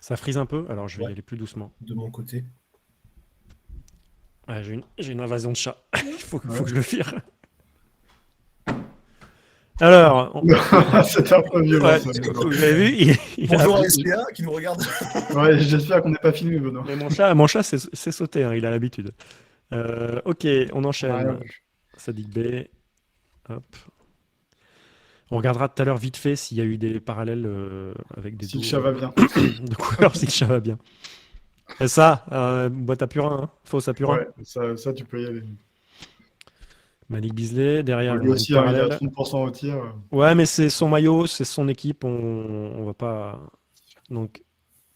Ça frise un peu, alors je vais y Ouais. aller plus doucement. de mon côté. Ouais, j'ai une invasion de chats. Il faut Ouais. que je le vire. Alors, C'est un peu violent. ouais, ça, vous avez vu, il a Bonjour à l'habitude. SPA qui nous regarde. Ouais, j'espère qu'on n'est pas fini, Benoît. Mais mon chat c'est sauté, hein, il a l'habitude. Ok, on enchaîne. Rien. Sadik B. Hop. On regardera tout à l'heure vite fait s'il y a eu des parallèles avec des Si le dos, chat va bien. de couleurs, si le chat va bien. Et ça, boîte à purin, hein, fausse à purin. Ouais, ça, tu peux y aller. Malik Beasley, derrière, Lui on a une aussi, hein, il est à parallèle. 30% au tir. Ouais, mais c'est son maillot, c'est son équipe, on va pas. Donc,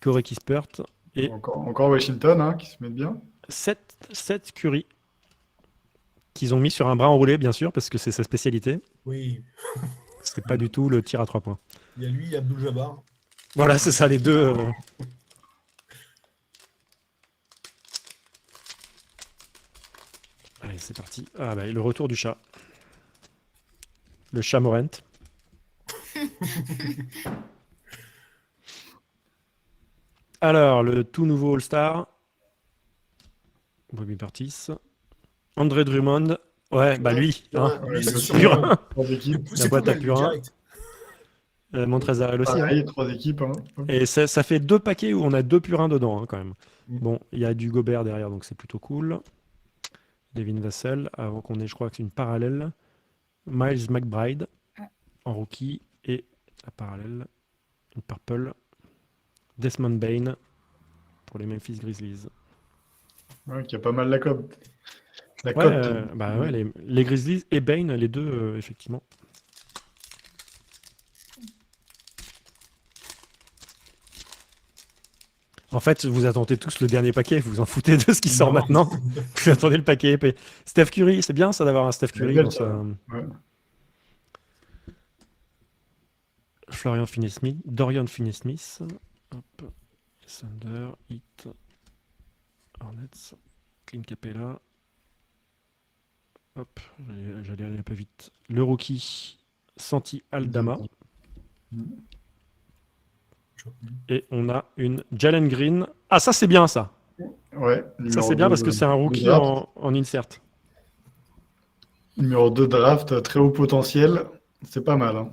Corey Kispert et Encore Washington, hein, qui se met bien. 7 Curry qu'ils ont mis sur un bras enroulé, bien sûr, parce que c'est sa spécialité. Oui, C'est pas du tout le tir à 3 points. il y a lui, il y a Abdul-Jabbar. Voilà, c'est ça, les deux. Allez, c'est parti. Ah, bah, le retour du chat. Le chat Morent. Alors, le tout nouveau All-Star. Bobby Portis. André Drummond. Ouais, bah lui. Hein. Lui, c'est le sûr. Purin. Trois équipes. C'est boîte à poubelle, purin. direct. Montrezl aussi. Hein. Pareil, 3 équipes. Hein. Et ça fait 2 paquets où on a 2 purins dedans, hein, quand même. Mm. Bon, il y a du Gobert derrière, donc c'est plutôt cool. Devin Vassell, avant qu'on ait, je crois que c'est une parallèle. Miles McBride en rookie. Et la parallèle, une purple. Desmond Bain pour les Memphis Grizzlies. Ouais, qui a pas mal la cote. La Ouais, cote. bah ouais, les Grizzlies et Bain, les deux, effectivement. En fait, vous attendez tous le dernier paquet, vous vous en foutez de ce qui sort Non. maintenant. Vous attendez le paquet épais. Steph Curry, c'est bien ça d'avoir un Steph Curry belle, dans ça. sa... Ouais. Florian Finney-Smith, Dorian Finney-Smith, hop, Thunder, Heat, Hornets, Clint Capella, hop, j'allais aller un peu vite. Le rookie, Santi Aldama, et on a une Jalen Green. Ah, ça c'est bien ça. Ouais, Ça numéro c'est bien 2 parce que c'est un rookie draft. en insert. Numéro 2 draft, très haut potentiel. C'est pas mal. Hein.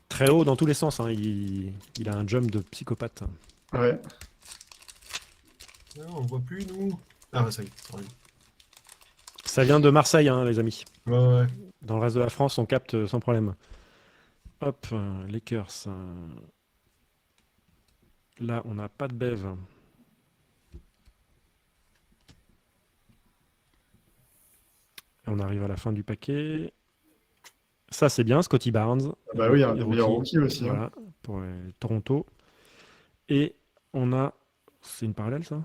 Très haut dans tous les sens, hein. Il a un jump de psychopathe. Ouais. Non, on ne voit plus, nous. Ah, bah, ça y est. Oui. Ça vient de Marseille, hein, les amis. Ouais, ouais. Dans le reste de la France, on capte sans problème. Hop, Lakers. Là, on n'a pas de bev. Et on arrive à la fin du paquet. Ça, c'est bien, Scotty Barnes. Ah bah oui, un Et des meilleurs rookies aussi. Hein. Voilà, pour Toronto. Et on a... C'est une parallèle, ça?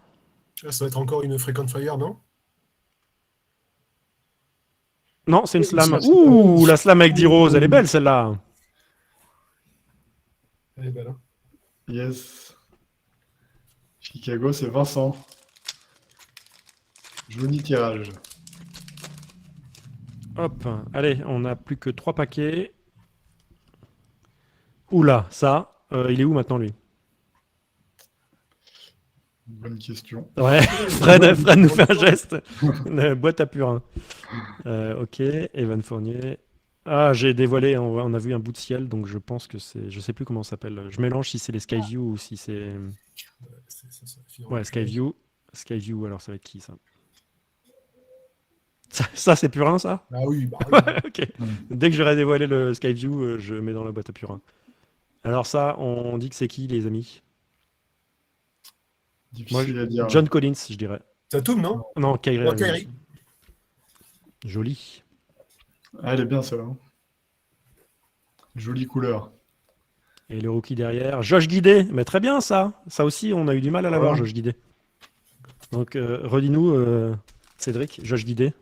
Ah, ça va être encore une Frequent Fire, non? Non, c'est une Oui, slam. c'est- Ouh, la slam avec D-Rose, elle est belle, celle-là. Elle est belle, hein. Yes. Chicago, c'est Vincent. Joli tirage. Hop, allez, on n'a plus que 3 paquets. Oula, ça, il est où maintenant, lui? Bonne question. Ouais, Fred nous fait un geste. Une boîte à purin. Ok, Evan Fournier. Ah, j'ai dévoilé, on a vu un bout de ciel, donc je pense que c'est... Je sais plus comment ça s'appelle. Je mélange si c'est les Skyview ou si c'est... Ça finit en Ouais, plus. Skyview. Skyview, alors ça va être qui, ça? Ça, c'est purin, ça? Ah oui, bah oui. Ok. Dès que j'aurai dévoilé le Skyview, je mets dans la boîte à purin. Alors ça, on dit que c'est qui, les amis? Moi, Difficile à dire. John Collins, je dirais. Ça tourne, non? Non, Kyrie. Non, Irving. Kyrie. Joli. Ah, elle est bien, celle-là. Jolie couleur. Et le rookie derrière, Josh Guidé. Mais très bien, ça. Ça aussi, on a eu du mal à l'avoir, Voilà. Josh Guidé. Donc, redis-nous, Cédric, Josh Guidé.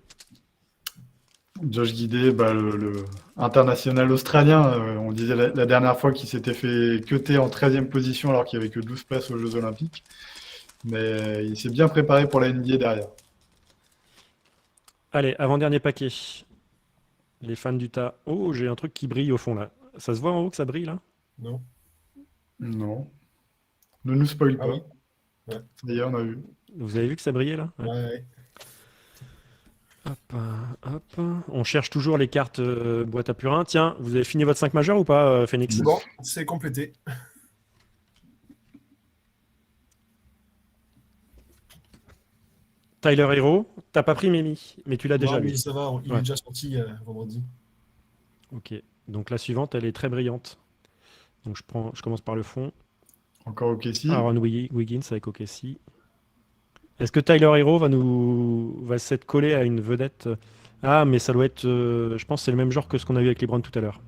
Josh Giddey, bah, le international australien, on disait la dernière fois qu'il s'était fait cutter en 13e position alors qu'il n'y avait que 12 places aux Jeux Olympiques. Mais il s'est bien préparé pour la NBA derrière. Allez, avant-dernier paquet. Les fans du tas. Oh, j'ai un truc qui brille au fond, là. Ça se voit en haut que ça brille, là? Non. Non. Ne nous spoil Ah pas. oui. Ouais. D'ailleurs, on a vu. Vous avez vu que ça brillait, là? Ouais. Ouais. Hop, hop. On cherche toujours les cartes boîte à purin. Tiens, vous avez fini votre 5 majeur ou pas, Phoenix? C'est bon, c'est complété. Tyler Hero, t'as pas pris Mimi, mais tu l'as déjà Non, lu. mais ça va, il Ouais. est déjà sorti vendredi. Ok, donc la suivante, elle est très brillante. Donc je commence par le fond. Encore au Casey. Aaron Wiggins avec OKC. Est-ce que Tyler Hero va s'être collé à une vedette Ah, mais ça doit être. Je pense que c'est le même genre que ce qu'on a vu avec les Browns tout à l'heure.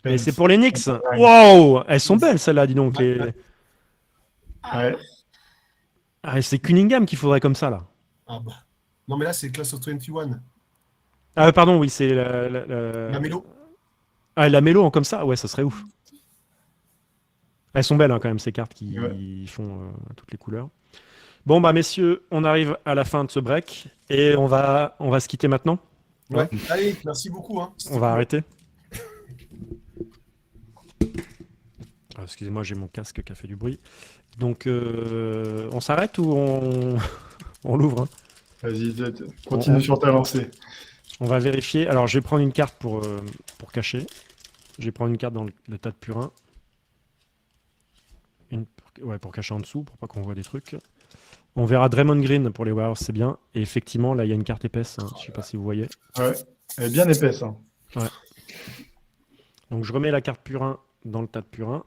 Et c'est pour les Knicks. Wow! Elles sont belles, celles-là, dis donc. Ouais, les- ouais. Ouais. Ah, c'est Cunningham qu'il faudrait comme ça, là. Ah bah. Non, mais là, c'est Class of 21. Ah, pardon, oui, c'est La Mélo. Ah, la mélo en comme ça, ouais, ça serait ouf. Elles sont belles, hein, quand même, ces cartes qui Ouais. font toutes les couleurs. Bon, bah, messieurs, on arrive à la fin de ce break et on va se quitter maintenant. Ouais. Allez, merci beaucoup. Hein. On va arrêter. Ah, excusez-moi, j'ai mon casque qui a fait du bruit. Donc, on s'arrête ou on l'ouvre, hein. Vas-y, Zed, continue sur ta lancée. On va vérifier. Alors, je vais prendre une carte pour cacher. Je vais prendre une carte dans le tas de purin. Ouais, pour cacher en dessous, pour pas qu'on voit des trucs. On verra Draymond Green pour les Warriors, c'est bien. Et effectivement, là, il y a une carte épaisse. Hein. Je sais pas si vous voyez. Ouais. Elle est bien épaisse. Hein. Donc, je remets la carte purin dans le tas de purin.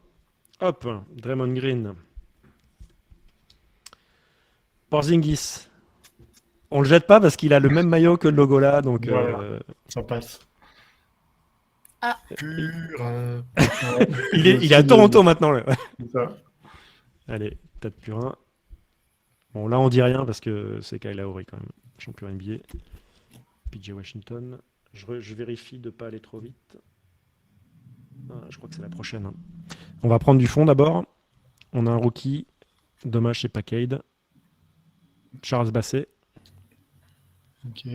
Hop, Draymond Green. Porzingis. On le jette pas parce qu'il a le même maillot que le logo là, donc Voilà. Ça passe. Purin. Ouais. il est à Toronto maintenant. Là. C'est ça. Allez, tas de purin. Bon, là, on dit rien parce que c'est Kyle Lowry quand même, champion NBA. PJ Washington. Je vérifie de pas aller trop vite. Ah, je crois que c'est la prochaine. Hein. On va prendre du fond d'abord. On a un rookie. Dommage, c'est pas Cade. Charles Basset. Ok.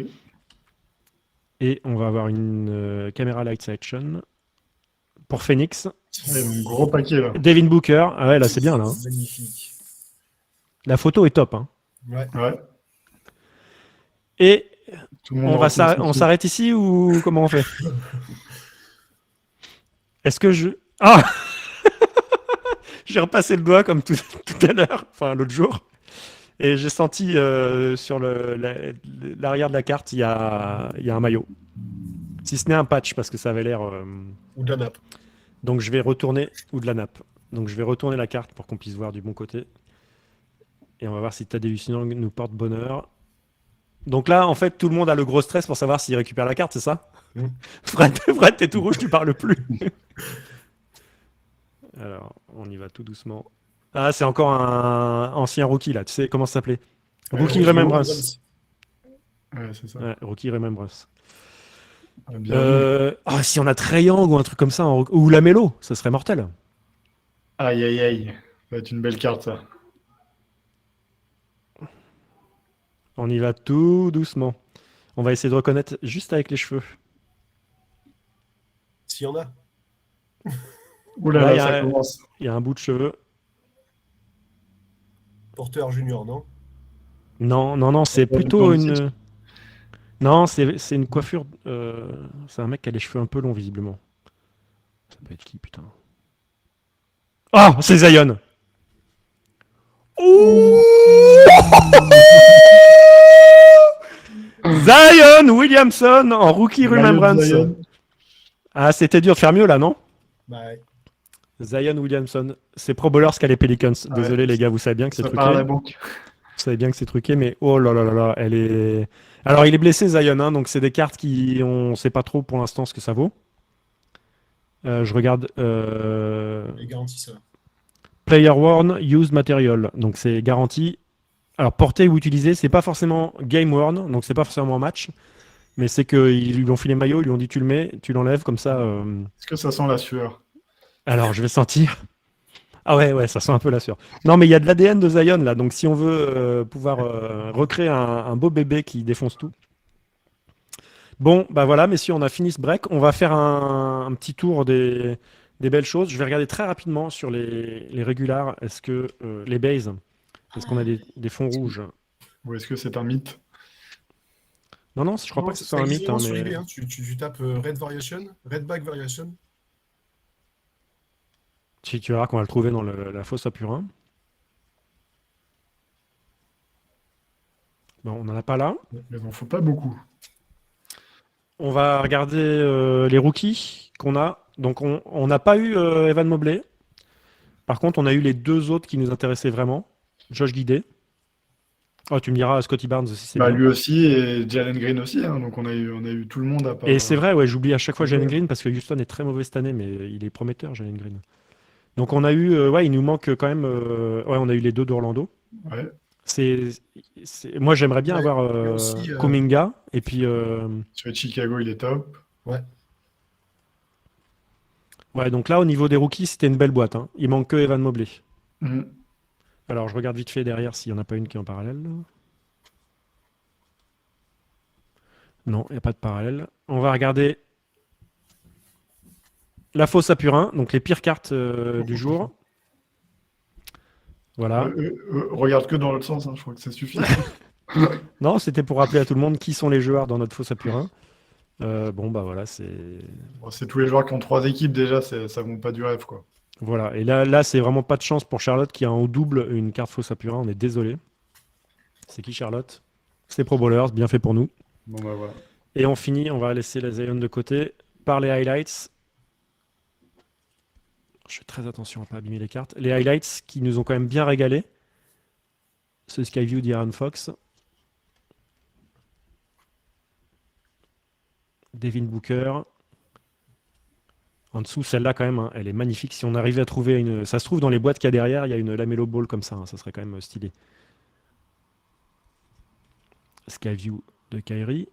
Et on va avoir une caméra light action pour Phoenix. Ouais, donc, gros paquet là. Devin Booker. Ah ouais, là, c'est bien là. Hein. Magnifique. La photo est top. Hein. Ouais. Ouais. Et Tout le monde on retrouve son s'arrête ici ou comment on fait? Est-ce que je... Ah j'ai repassé le doigt comme tout à l'heure, enfin l'autre jour, et j'ai senti sur l'arrière de la carte, il y a un maillot. Si ce n'est un patch, parce que ça avait l'air... Ou de la nappe. Donc je vais retourner, ou de la nappe. Donc je vais retourner la carte pour qu'on puisse voir du bon côté. Et on va voir si Tadeusz Young nous porte bonheur. Donc là, en fait, tout le monde a le gros stress pour savoir s'il récupère la carte, c'est ça? Mm. Fred, t'es tout rouge, tu parles plus. Alors, on y va tout doucement. Ah, c'est encore un ancien rookie, là. Tu sais comment ça s'appelait? Rookie Remembrance. Ouais, c'est ça. Ouais, Rookie Remembrance. Ah, bien vu. Ah, si on a Trae Young ou un truc comme ça, ou la Mélo, ça serait mortel. Aïe, aïe, aïe. Ça va être une belle carte, ça. On y va tout doucement. On va essayer de reconnaître juste avec les cheveux. S'il y en a. Ouh là Là, là, il y a- ça commence. Il y a un bout de cheveux. Porteur junior, non? Non, c'est Pas du plutôt tout, une... Non, c'est une coiffure... C'est un mec qui a les cheveux un peu longs, visiblement. Ça peut être qui, putain? Ah, c'est Zion! Ouh Zion Williamson en Rookie Maillot de Remembrance. Zion. Ah, c'était dur de faire mieux, là, non? Bah, ouais. Zion Williamson. C'est Pro Bowlers qu'a les Pelicans. Désolé, Ouais. les gars, vous savez bien que c'est Ça truqué. part à la banque. Vous savez bien que c'est truqué, mais oh là là là là, elle est... Alors, il est blessé, Zion, hein, donc c'est des cartes qui... On sait pas trop pour l'instant ce que ça vaut. Je regarde... Il garantit ça. Player Worn Used Material. Donc, c'est garanti. Alors, porter ou utiliser, c'est pas forcément Game Worn, donc c'est pas forcément un match. Mais c'est qu'ils lui ont filé maillot, ils lui ont dit tu le mets, tu l'enlèves, comme ça... Est-ce que ça sent la sueur? Alors, je vais sentir... Ah ouais, ça sent un peu la sueur. Non, mais il y a de l'ADN de Zion là, donc si on veut pouvoir recréer un beau bébé qui défonce tout. Bon, bah voilà, messieurs, on a fini ce break. On va faire un petit tour des belles choses. Je vais regarder très rapidement sur les régulars. Est-ce que les bases, est-ce qu'on a des fonds rouges? Ou est-ce que c'est un mythe? Non, je crois pas que ce soit un mythe. Hein, Hein, sur mais... eBay, hein. Tu tapes Red Variation, Red Back Variation. Tu verras qu'on va le trouver dans la fosse à purin. Bon, on n'en a pas là. Mais il n'en faut pas beaucoup. On va regarder les rookies qu'on a. Donc, on n'a pas eu Evan Mobley. Par contre, on a eu les deux autres qui nous intéressaient vraiment. Josh Giddey. Oh, tu me diras, Scotty Barnes aussi, c'est Bah, bien. lui aussi et Jalen Green aussi, hein, donc on a eu tout le monde à part. Et c'est vrai, ouais, j'oublie à chaque fois Ouais. Jalen Green parce que Houston est très mauvais cette année, mais il est prometteur, Jalen Green. Donc on a eu, ouais, il nous manque quand même, ouais, on a eu les deux d'Orlando. Ouais. Moi, j'aimerais bien Ouais, avoir lui aussi, Kuminga et puis, Sur Chicago, il est top. Ouais. ouais, donc là, au niveau des rookies, c'était une belle boîte, hein. Il manque que Evan Mobley. Mhm. Alors, je regarde vite fait derrière s'il n'y en a pas une qui est en parallèle. Non, il n'y a pas de parallèle. On va regarder la fosse à Purin, donc les pires cartes du jour. Voilà. Regarde que dans l'autre sens, hein, je crois que ça suffit. Non, c'était pour rappeler à tout le monde qui sont les joueurs dans notre fosse à Purin. Bon, bah voilà, c'est. Bon, c'est tous les joueurs qui ont 3 équipes déjà, ça vaut pas du rêve, quoi. Voilà. Et là, c'est vraiment pas de chance pour Charlotte qui a en double une carte fosse à Purin. On est désolé. C'est qui Charlotte? C'est Pro Bowlers, bien fait pour nous. Bon, bah voilà. Et on finit, on va laisser la Zion de côté par les highlights. Je fais très attention à ne pas abîmer les cartes. Les highlights qui nous ont quand même bien régalé. Ce Skyview d'Aaron Fox. Devin Booker. En dessous, celle-là, quand même, hein, elle est magnifique. Si on arrivait à trouver une. Ça se trouve dans les boîtes qu'il y a derrière, il y a une Lamelo Ball comme ça, hein, ça serait quand même stylé. Skyview de Kyrie,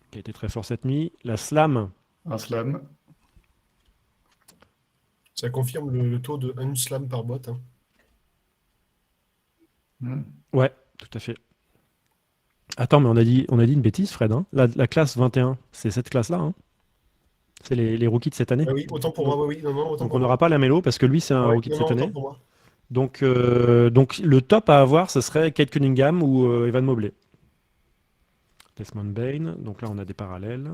qui a été très fort cette nuit. La Slam. Un slam. Ça confirme le taux de un slam par boîte. Hein. Mhm. Ouais, tout à fait. Attends, mais on a dit une bêtise, Fred, hein. La classe 21, c'est cette classe-là, hein. C'est les rookies de cette année. Ah oui, autant pour moi, oui, non, non, autant Donc pour on moi. n'aura pas la Melo parce que lui, c'est un Ouais, rookie de non, cette non, autant année. pour moi. Donc le top à avoir, ce serait Kate Cunningham ou Evan Mobley. Desmond Bain, donc là on a des parallèles.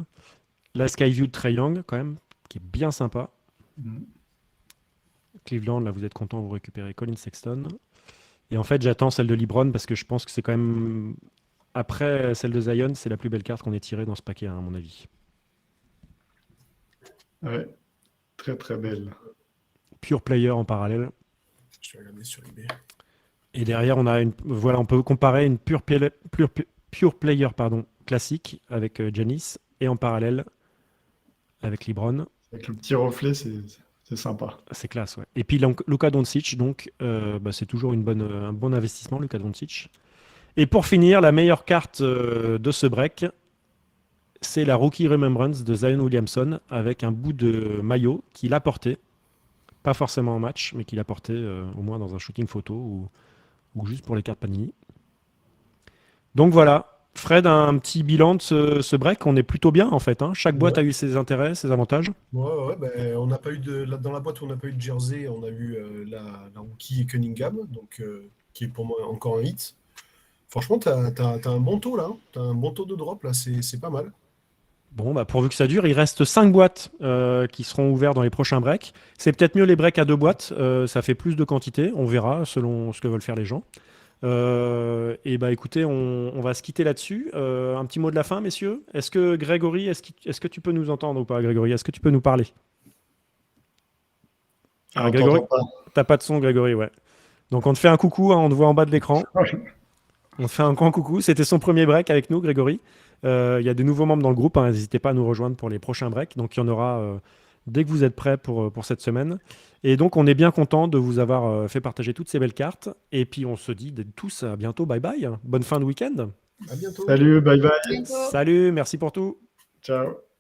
La Skyview de Trae Young, quand même, qui est bien sympa. Mhm. Cleveland, là vous êtes content, vous récupérez Colin Sexton. Et en fait, j'attends celle de LeBron parce que je pense que c'est quand même. Après celle de Zion, c'est la plus belle carte qu'on ait tirée dans ce paquet, hein, à mon avis. Ouais. Très très belle. Pure player en parallèle. Je vais regarder sur eBay. Et derrière, on a une. Voilà, on peut comparer une pure player pardon, classique avec Giannis et en parallèle avec LeBron. Avec le petit reflet, c'est sympa. C'est classe, ouais. Et puis Luka Doncic, donc bah, c'est toujours un bon investissement, Luka Doncic. Et pour finir, la meilleure carte de ce break, c'est la Rookie Remembrance de Zion Williamson avec un bout de maillot qu'il a porté, pas forcément en match, mais qu'il a porté au moins dans un shooting photo ou juste pour les cartes Panini. Donc voilà, Fred, un petit bilan de ce break, on est plutôt bien en fait, hein. Chaque boîte Ouais. a eu ses intérêts, ses avantages. Ouais, ben, on n'a pas eu dans la boîte où on n'a pas eu de jersey, on a eu la rookie Cunningham, donc qui est pour moi encore un hit. Franchement, t'as un bon taux là, hein. T'as un bon taux de drop là, c'est pas mal. Bon, bah pourvu que ça dure, il reste 5 boîtes qui seront ouvertes dans les prochains breaks. C'est peut-être mieux les breaks à 2 boîtes, ça fait plus de quantité, on verra selon ce que veulent faire les gens. Et bah écoutez, on va se quitter là-dessus. Un petit mot de la fin, messieurs. Est-ce que Grégory, est-ce que tu peux nous entendre ou pas, Grégory? Est-ce que tu peux nous parler? Ah, on Grégory, t'entend pas. t'as pas de son, Grégory, ouais. Donc on te fait un coucou, hein, on te voit en bas de l'écran. On te fait un grand coucou. C'était son premier break avec nous, Grégory. Il y a des nouveaux membres dans le groupe, hein. N'hésitez pas à nous rejoindre pour les prochains breaks. Donc il y en aura dès que vous êtes prêts pour cette semaine. Et donc on est bien content de vous avoir fait partager toutes ces belles cartes. Et puis on se dit tous à bientôt. Bye bye. Bonne fin de week-end. À bientôt. Salut, bye bye. Bientôt. Salut, merci pour tout. Ciao.